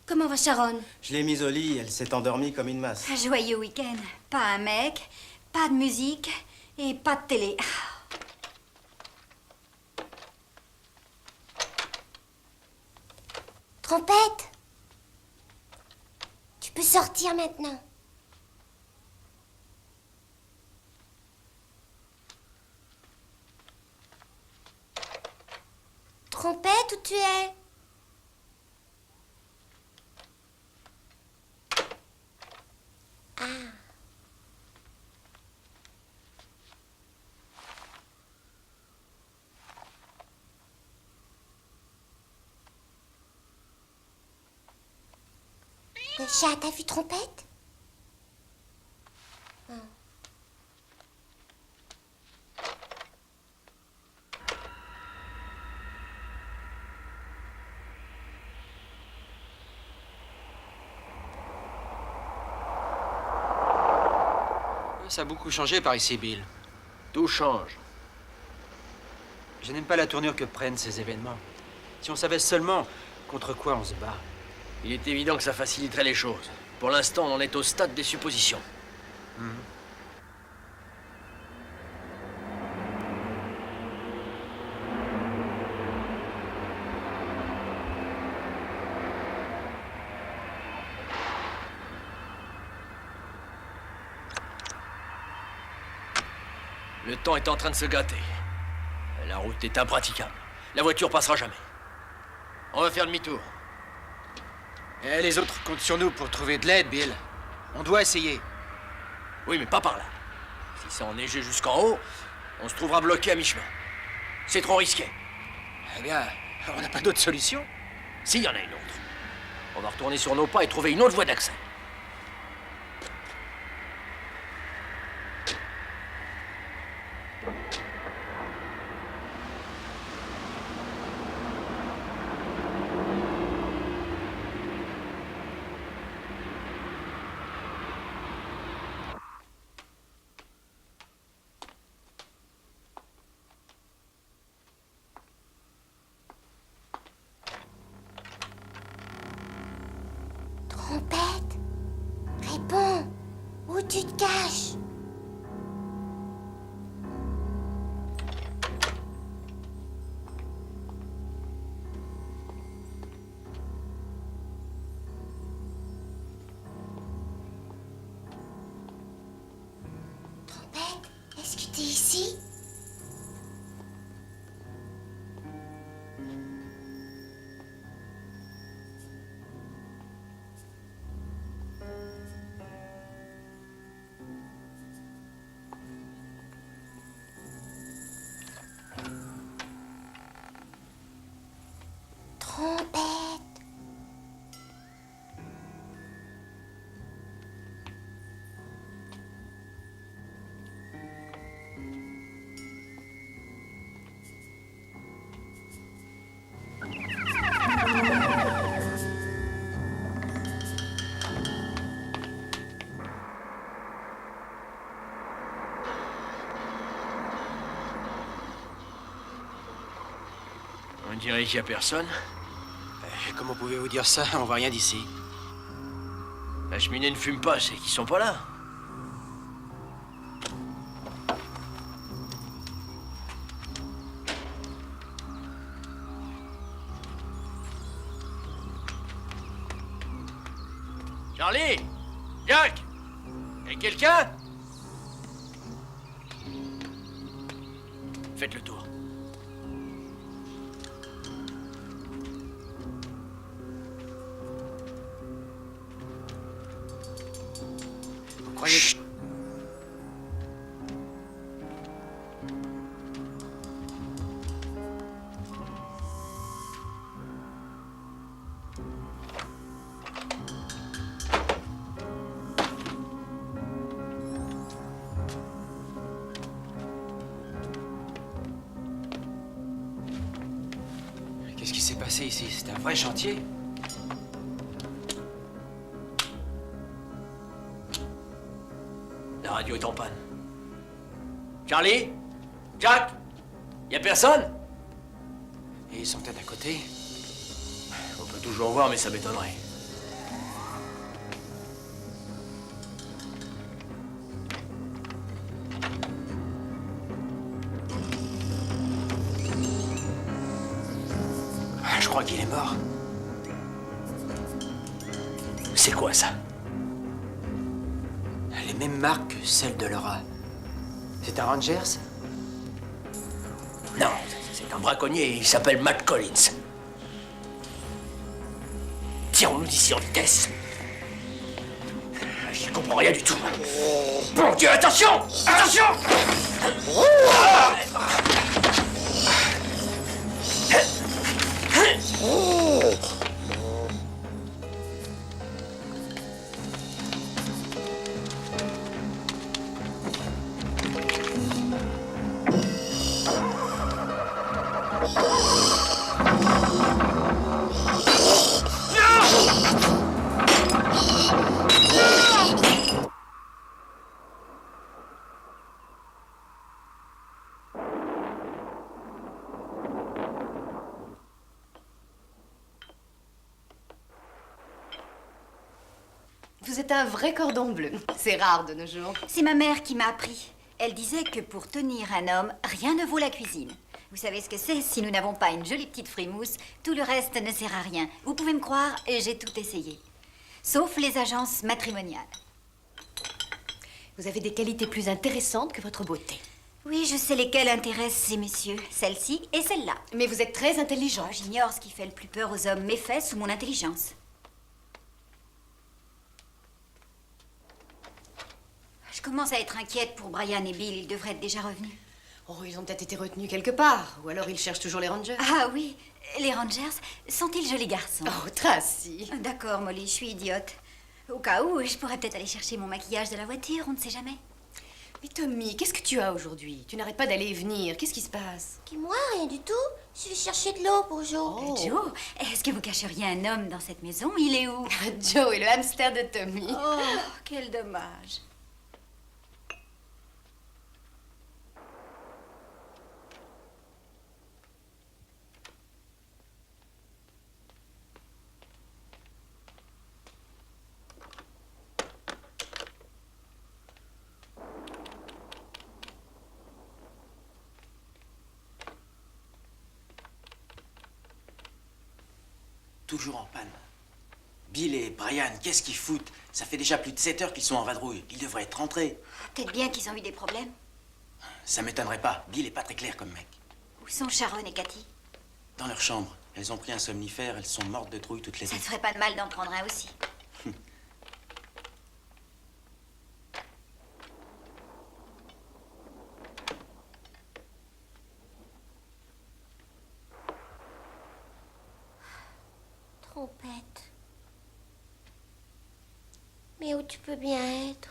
Comment va Sharon?
Je l'ai mise au lit, elle s'est endormie comme une masse.
Un joyeux week-end. Pas un mec, pas de musique et pas de télé.
Trompette! Tu peux sortir maintenant. Trompette, où tu es? Ah. Le chat, t'as vu Trompette? Ah.
Ça a beaucoup changé par ici, Bill.
Tout change.
Je n'aime pas la tournure que prennent ces événements. Si on savait seulement Contre quoi on se bat?
Il est évident que ça faciliterait les choses. Pour l'instant, on en est au stade des suppositions. Le temps est en train de se gâter. La route est impraticable. La voiture passera jamais. On va faire demi-tour.
Et les autres comptent sur nous pour trouver de l'aide, Bill. On doit essayer.
Oui, mais pas par là. Si c'est enneigé jusqu'en haut, on se trouvera bloqué à mi-chemin. C'est trop risqué.
Eh bien, on n'a pas d'autre solution.
Si, y en a une autre. On va retourner sur nos pas et trouver une autre voie d'accès.
Trompette, réponds. Où tu te caches? Trompette, est-ce que t'es ici? Trompette.
On dirait qu'il n'y a personne.
Comment pouvez-vous dire ça? On voit rien d'ici.
La cheminée ne fume pas, c'est qu'ils sont pas là. Charlie! Jack! Y'a quelqu'un? Faites le tour.
Chut. Qu'est-ce qui s'est passé ici? C'est un vrai chantier?
La radio est en panne. Charlie? Jack? Y a personne?
Et ils sont peut-être à côté?
On peut toujours voir, mais ça m'étonnerait.
Je crois qu'il est mort.
C'est quoi ça?
Les mêmes marques que celles de Laura. C'est un Rangers?
Non, c'est un braconnier, il s'appelle Matt Collins. Tirons-nous d'ici en vitesse. J'y comprends rien du tout. Bon Dieu, attention! Attention!
êtes un vrai cordon bleu. C'est rare de nos jours.
C'est ma mère qui m'a appris. Elle disait que pour tenir un homme, rien ne vaut la cuisine. Vous savez ce que c'est? Si nous n'avons pas une jolie petite frimousse, tout le reste ne sert à rien. Vous pouvez me croire, j'ai tout essayé. Sauf les agences matrimoniales.
Vous avez des qualités plus intéressantes que votre beauté.
Oui, je sais lesquelles intéressent ces messieurs. Celle-ci et celle-là.
Mais vous êtes très intelligent.
Oh, j'ignore ce qui fait le plus peur aux hommes, mes fesses ou mon intelligence. Je commence à être inquiète pour Brian et Bill. Ils devraient être déjà revenus.
Oh, ils ont peut-être été retenus quelque part. Ou alors ils cherchent toujours les Rangers.
Ah oui, les Rangers sont-ils jolis garçons?
Oh, Tracy.
D'accord, Molly, je suis idiote. Au cas où, je pourrais peut-être aller chercher mon maquillage de la voiture, on ne sait jamais.
Mais Tommy, qu'est-ce que tu as aujourd'hui? Tu n'arrêtes pas d'aller et venir. Qu'est-ce qui se passe?
Qui, moi, rien du tout. Je vais chercher de l'eau pour Joe.
Oh.
Joe, est-ce que vous cacheriez un homme dans cette maison? Il est où?
Joe est le hamster de Tommy.
Oh, quel dommage.
Toujours en panne. Bill et Brian, qu'est-ce qu'ils foutent? Ça fait déjà plus de 7 heures qu'ils sont en vadrouille. Ils devraient être rentrés.
Peut-être bien qu'ils ont eu des problèmes.
Ça m'étonnerait pas. Bill est pas très clair comme mec.
Où sont Sharon et Cathy?
Dans leur chambre. Elles ont pris un somnifère. Elles sont mortes de trouille toutes les deux.
Ça te ferait pas de mal d'en prendre un aussi.
Trompette. Mais où tu peux bien être?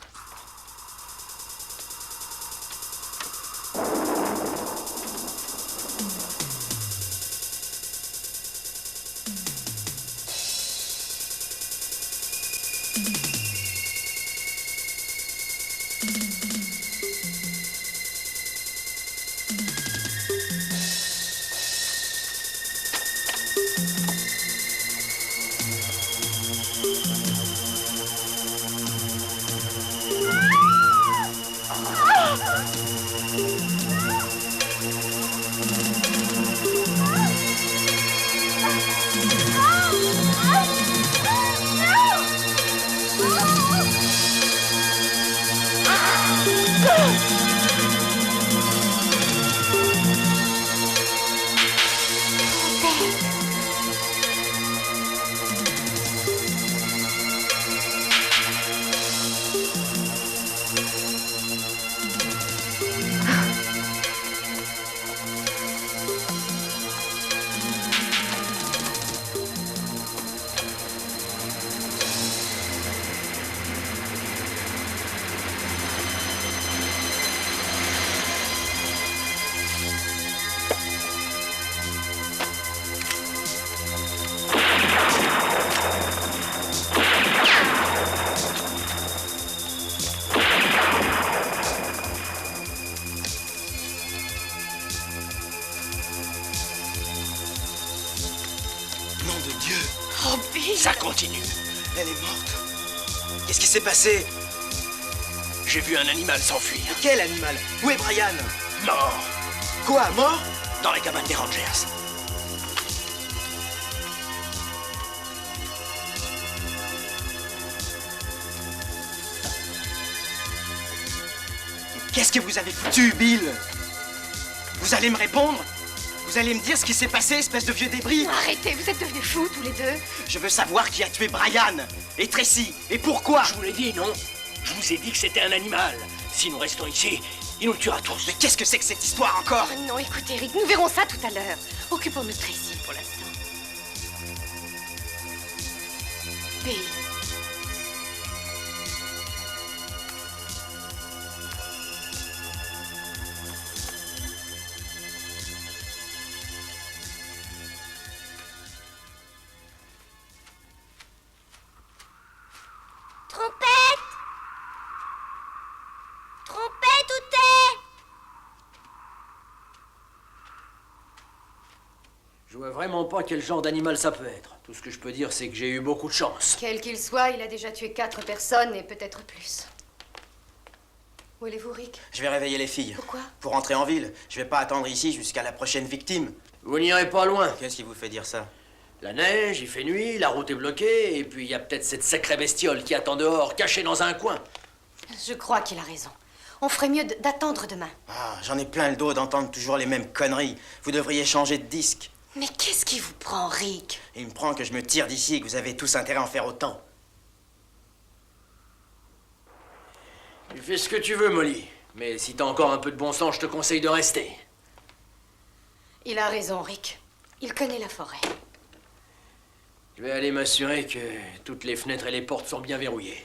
Nom de Dieu!
Oh, Bill!
Ça continue. Elle est morte. Qu'est-ce qui s'est passé?
J'ai vu un animal s'enfuir.
Mais quel animal? Où est Brian?
Mort.
Quoi, mort?
Dans la cabane des Rangers.
Qu'est-ce que vous avez foutu, Bill? Vous allez me répondre? Vous allez me dire ce qui s'est passé, espèce de vieux débris?
Arrêtez, vous êtes devenus fous tous les deux.
Je veux savoir qui a tué Brian et Tracy et pourquoi.
Je vous l'ai dit, non? Je vous ai dit que c'était un animal. Si nous restons ici, il nous le tuera tous.
Mais qu'est-ce que c'est que cette histoire encore?
Oh non, écoutez, Eric, nous verrons ça tout à l'heure. Occupons-nous de Tracy pour l'instant. Bill.
Trompette! Trompette, où t'es?
Je vois vraiment pas quel genre d'animal ça peut être. Tout ce que je peux dire, c'est que j'ai eu beaucoup de chance.
Quel qu'il soit, il a déjà tué 4 personnes et peut-être plus. Où allez-vous, Rick?
Je vais réveiller les filles.
Pourquoi?
Pour rentrer en ville. Je vais pas attendre ici jusqu'à la prochaine victime.
Vous n'irez pas loin.
Qu'est-ce qui vous fait dire ça?
La neige, il fait nuit, la route est bloquée, et puis il y a peut-être cette sacrée bestiole qui attend dehors, cachée dans un coin.
Je crois qu'il a raison. On ferait mieux d'attendre demain.
Ah, j'en ai plein le dos d'entendre toujours les mêmes conneries. Vous devriez changer de disque.
Mais qu'est-ce qui vous prend, Rick?
Il me prend que je me tire d'ici et que vous avez tous intérêt à en faire autant.
Tu fais ce que tu veux, Molly. Mais si t'as encore un peu de bon sens, je te conseille de rester.
Il a raison, Rick. Il connaît la forêt.
Je vais aller m'assurer que toutes les fenêtres et les portes sont bien verrouillées.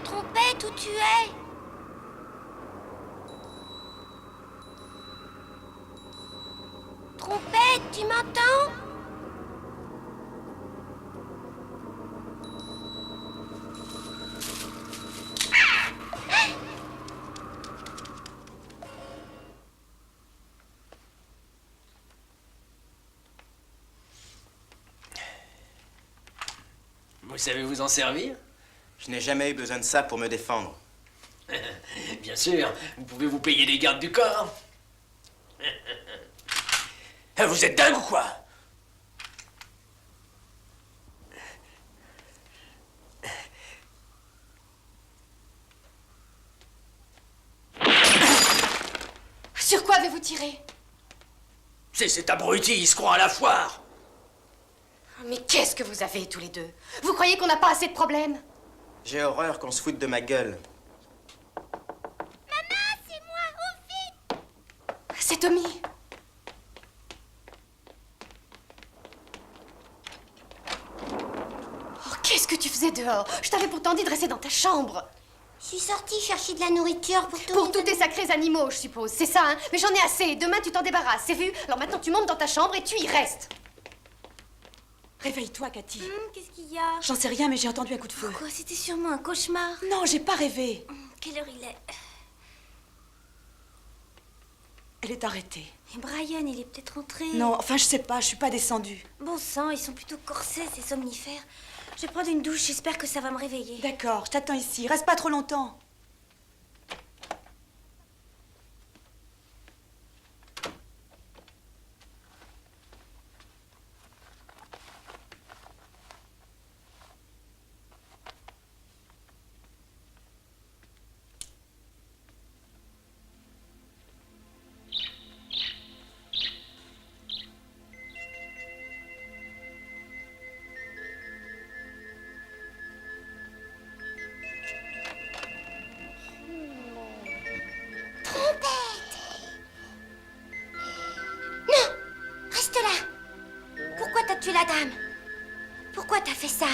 Trompette, où tu es? Trompette, tu m'entends?
Vous savez vous en servir?
Je n'ai jamais eu besoin de ça pour me défendre.
Bien sûr, vous pouvez vous payer des gardes du corps. Vous êtes dingue ou quoi?
Sur quoi avez-vous tiré?
C'est cet abruti, il se croit à la foire.
Mais qu'est-ce que vous avez tous les deux? Vous croyez qu'on n'a pas assez de problèmes?
J'ai horreur qu'on se foute de ma gueule.
Maman, c'est moi, au vite!
C'est Tommy. Oh, qu'est-ce que tu faisais dehors? Je t'avais pourtant dit de rester dans ta chambre.
Je suis sortie chercher de la nourriture pour tous
Pour tous tes sacrés animaux, je suppose. C'est ça, hein? Mais j'en ai assez. Demain, tu t'en débarrasses, c'est vu? Alors maintenant, tu montes dans ta chambre et tu y restes.
Réveille-toi, Cathy.
Qu'est-ce qu'il y a?
J'en sais rien, mais j'ai entendu un coup de feu.
Quoi, c'était sûrement un cauchemar.
Non, j'ai pas rêvé.
Quelle heure il est?
Elle est arrêtée.
Et Brian, il est peut-être rentré.
Non, enfin, je sais pas, je suis pas descendue.
Bon sang, ils sont plutôt corsés, ces somnifères. Je vais prendre une douche, j'espère que ça va me réveiller.
D'accord, je t'attends ici. Reste pas trop longtemps.
La dame, pourquoi t'as fait ça?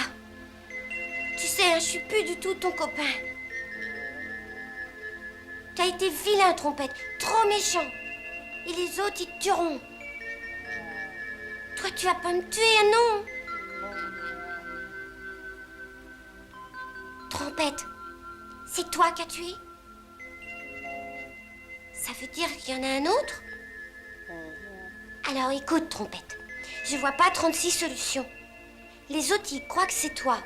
Tu sais, hein, je suis plus du tout ton copain. T'as été vilain, Trompette, trop méchant. Et les autres, ils te tueront. Toi, tu vas pas me tuer, non? Trompette, c'est toi qui as tué? Ça veut dire qu'il y en a un autre? Alors écoute, Trompette. Je vois pas 36 solutions. Les autres, ils croient que c'est toi.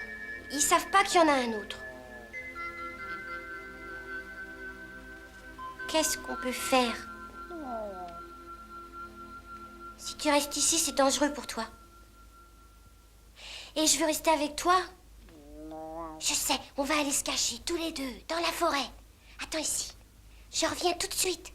Ils savent pas qu'il y en a un autre. Qu'est-ce qu'on peut faire? Si tu restes ici, c'est dangereux pour toi. Et je veux rester avec toi. Je sais, on va aller se cacher tous les deux dans la forêt. Attends ici. Je reviens tout de suite.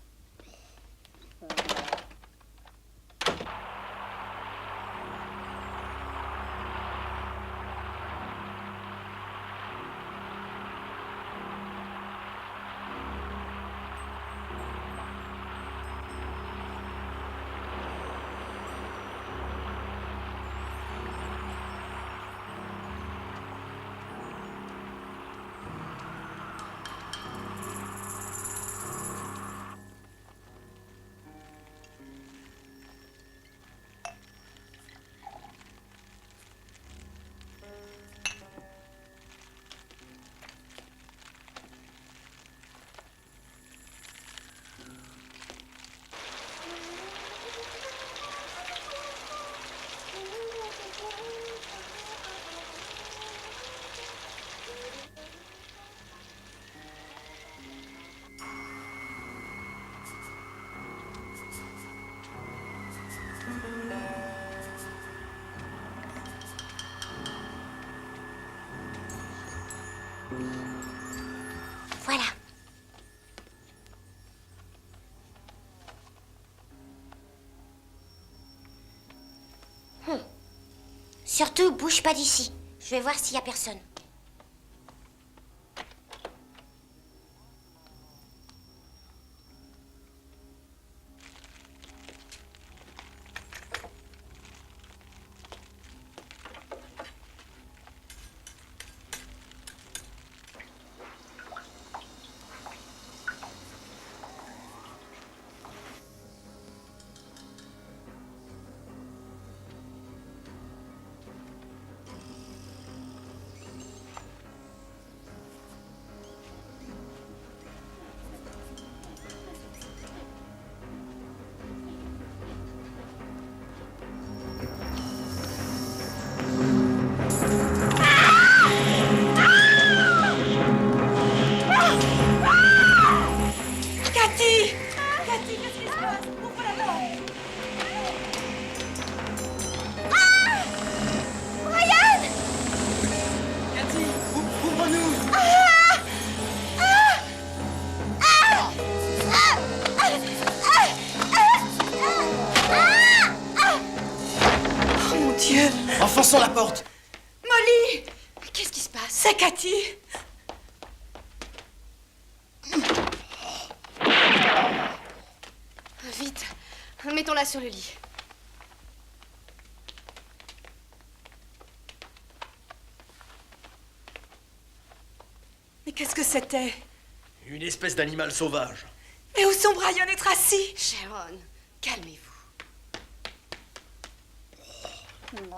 Surtout, bouge pas d'ici. Je vais voir s'il y a personne.
Enfonçons la porte.
Molly! Qu'est-ce qui se passe? C'est Cathy!
Vite, mettons-la sur le lit.
Mais qu'est-ce que c'était?
Une espèce d'animal sauvage.
Et où sont Brian et Tracy?
Sharon, calmez-vous.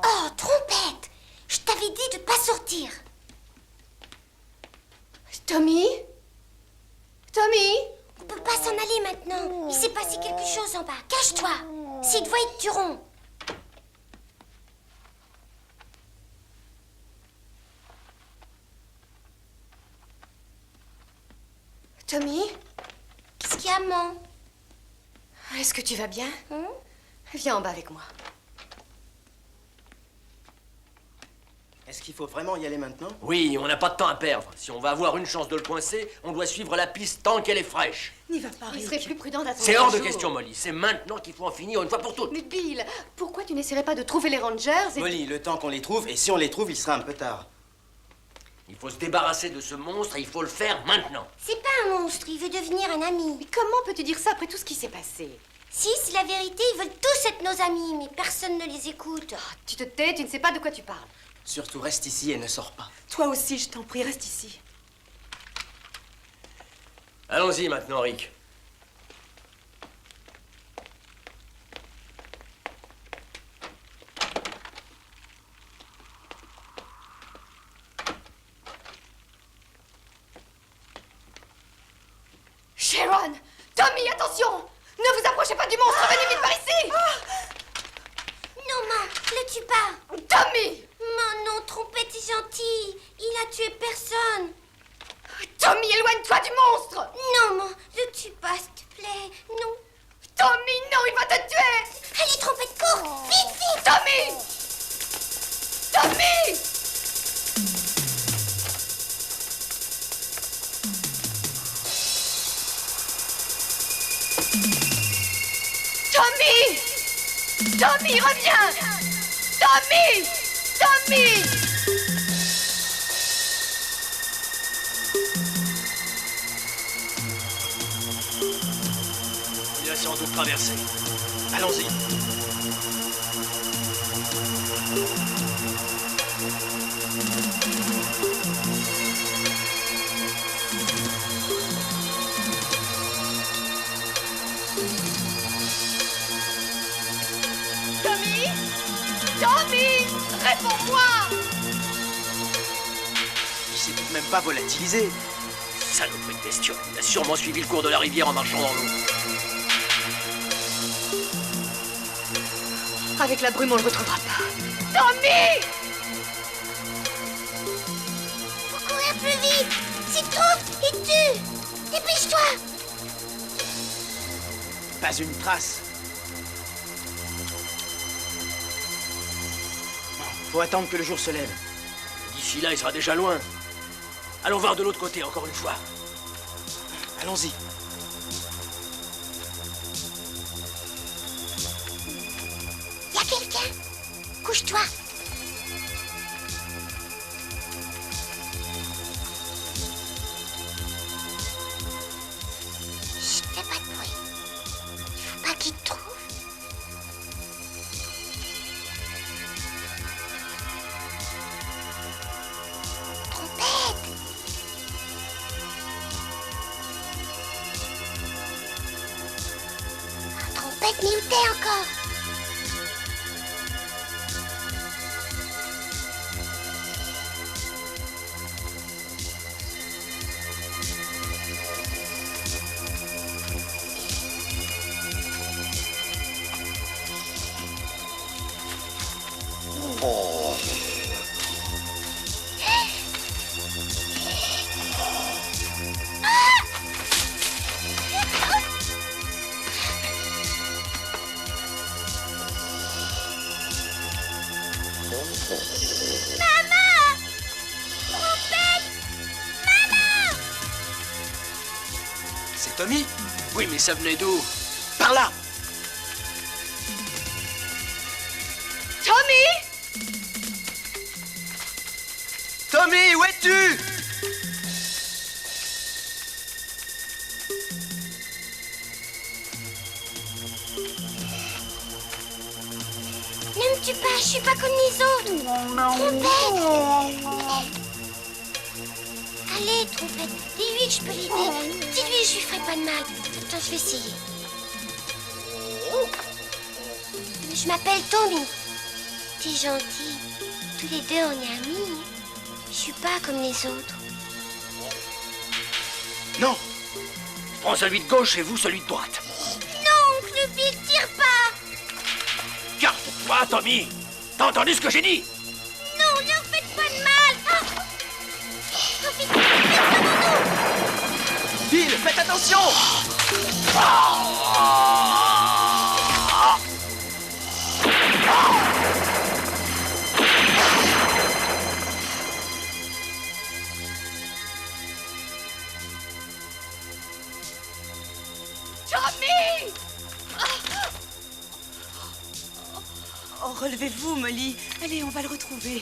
Oh, trompette! Je t'avais dit de pas sortir.
Tommy? Tommy?
On peut pas s'en aller maintenant. Il s'est passé quelque chose en bas. Cache-toi. C'est Dwight Turon.
Tommy?
Qu'est-ce qu'il y a, maman?
Est-ce que tu vas bien? Viens en bas avec moi.
Est-ce qu'il faut vraiment y aller maintenant?
Oui, on n'a pas de temps à perdre. Si on va avoir une chance de le coincer, on doit suivre la piste tant qu'elle est fraîche.
N'y va pas,
Il serait plus prudent d'attendre.
C'est hors
un
de
jour.
question, Molly. C'est maintenant qu'il faut en finir une fois pour toutes.
Mais Bill, pourquoi tu n'essaierais pas de trouver les Rangers et...
Molly, le temps qu'on les trouve, et si on les trouve, il sera un peu tard.
Il faut se débarrasser de ce monstre et il faut le faire maintenant.
C'est pas un monstre, il veut devenir un ami.
Mais comment peux-tu dire ça après tout ce qui s'est passé?
Si, c'est la vérité, ils veulent tous être nos amis, mais personne ne les écoute.
Tu te tais, tu ne sais pas de quoi tu parles.
Surtout, reste ici et ne sors pas.
Toi aussi, je t'en prie, reste ici.
Allons-y maintenant, Rick.
Sharon! Tommy, attention! Ne vous approchez pas du monstre, venez vite par ici!
Non, maman, le tue pas.
Tommy!
Non, Trompette est gentil. Il a tué personne.
Tommy, éloigne-toi du monstre!
Non, maman, le tue pas, s'il te plaît. Non.
Tommy, non, il va te tuer!
Allez, Trompette, cours! Vite, vite!
Tommy! Tommy! Tommy! Tommy, reviens! Tommy! Tommy!
Il a sans doute traversé. Allons-y.
Tommy! Tommy! Réponds-moi!
Il s'est tout de même pas volatilisé.
Saloperie de bestiole. Il a sûrement suivi le cours de la rivière en marchant dans l'eau.
Avec la brume, on le retrouvera pas. Tommy!
Faut courir plus vite. S'il te trouve, il te tue. Dépêche-toi.
Pas une trace. Bon, faut attendre que le jour se lève.
D'ici là, il sera déjà loin. Allons voir de l'autre côté, encore une fois.
Allons-y.
Y a quelqu'un? Couche-toi. qu'il te trouve. Trompette. Ah, Trompette, mais où t'es encore?
C'est Tommy? Oui, mais ça venait d'où? Par là!
Tommy!
Tommy, où es-tu?
Ne me tue pas, je suis pas comme les autres. Trompette. Allez, Trompette, dis-lui que je peux l'aider. Dis-lui que je lui ferai pas de mal. Attends, je vais essayer. Je m'appelle Tommy. T'es gentil. Tous les deux, on est amis. Je suis pas comme les autres.
Non. Je prends celui de gauche et vous celui de droite.
Non, oncle Bill, tire pas.
Garde-toi, Tommy. T'as entendu ce que j'ai dit?
Non, ne leur faites pas de mal. Ah. Oh, vite, vite,
Bill, faites attention!
Tommy! Oh, relevez-vous, Molly. Allez, on va le retrouver.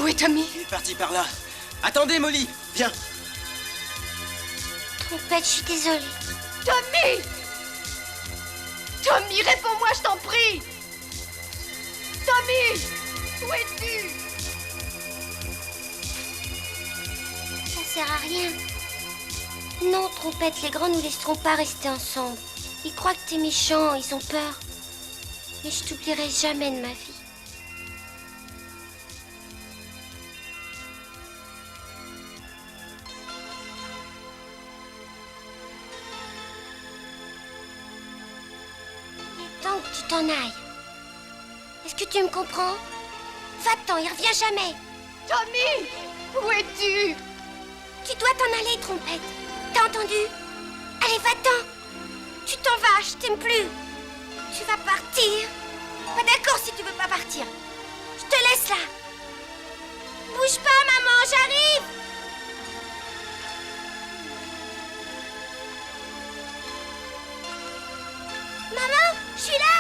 Où est Tommy?
Il est parti par là. Attendez, Molly, viens.
Trompette, je suis désolée.
Tommy! Tommy, réponds-moi, je t'en prie! Tommy! Où es-tu?
Ça sert à rien. Non, Trompette, les grands nous laisseront pas rester ensemble. Ils croient que t'es méchant, ils ont peur. Mais je t'oublierai jamais de ma vie. Il est temps que tu t'en ailles. Est-ce que tu me comprends? Va-t'en, il revient jamais.
Tommy! Où es-tu?
Tu dois t'en aller, Trompette. T'as entendu? Allez, va-t'en. Tu t'en vas, je t'aime plus. Tu vas partir. Pas d'accord si tu veux pas partir. Je te laisse là. Bouge pas, maman, j'arrive. Maman, je suis là.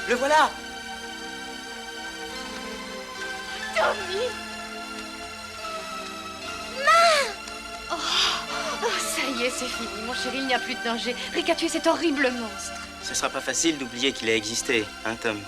Le voilà.
Tommy!
Maman!
Oh, ça y est, c'est fini, mon chéri, il n'y a plus de danger. Rick a tué cet horrible monstre.
Ce sera pas facile d'oublier qu'il a existé, hein, Tom?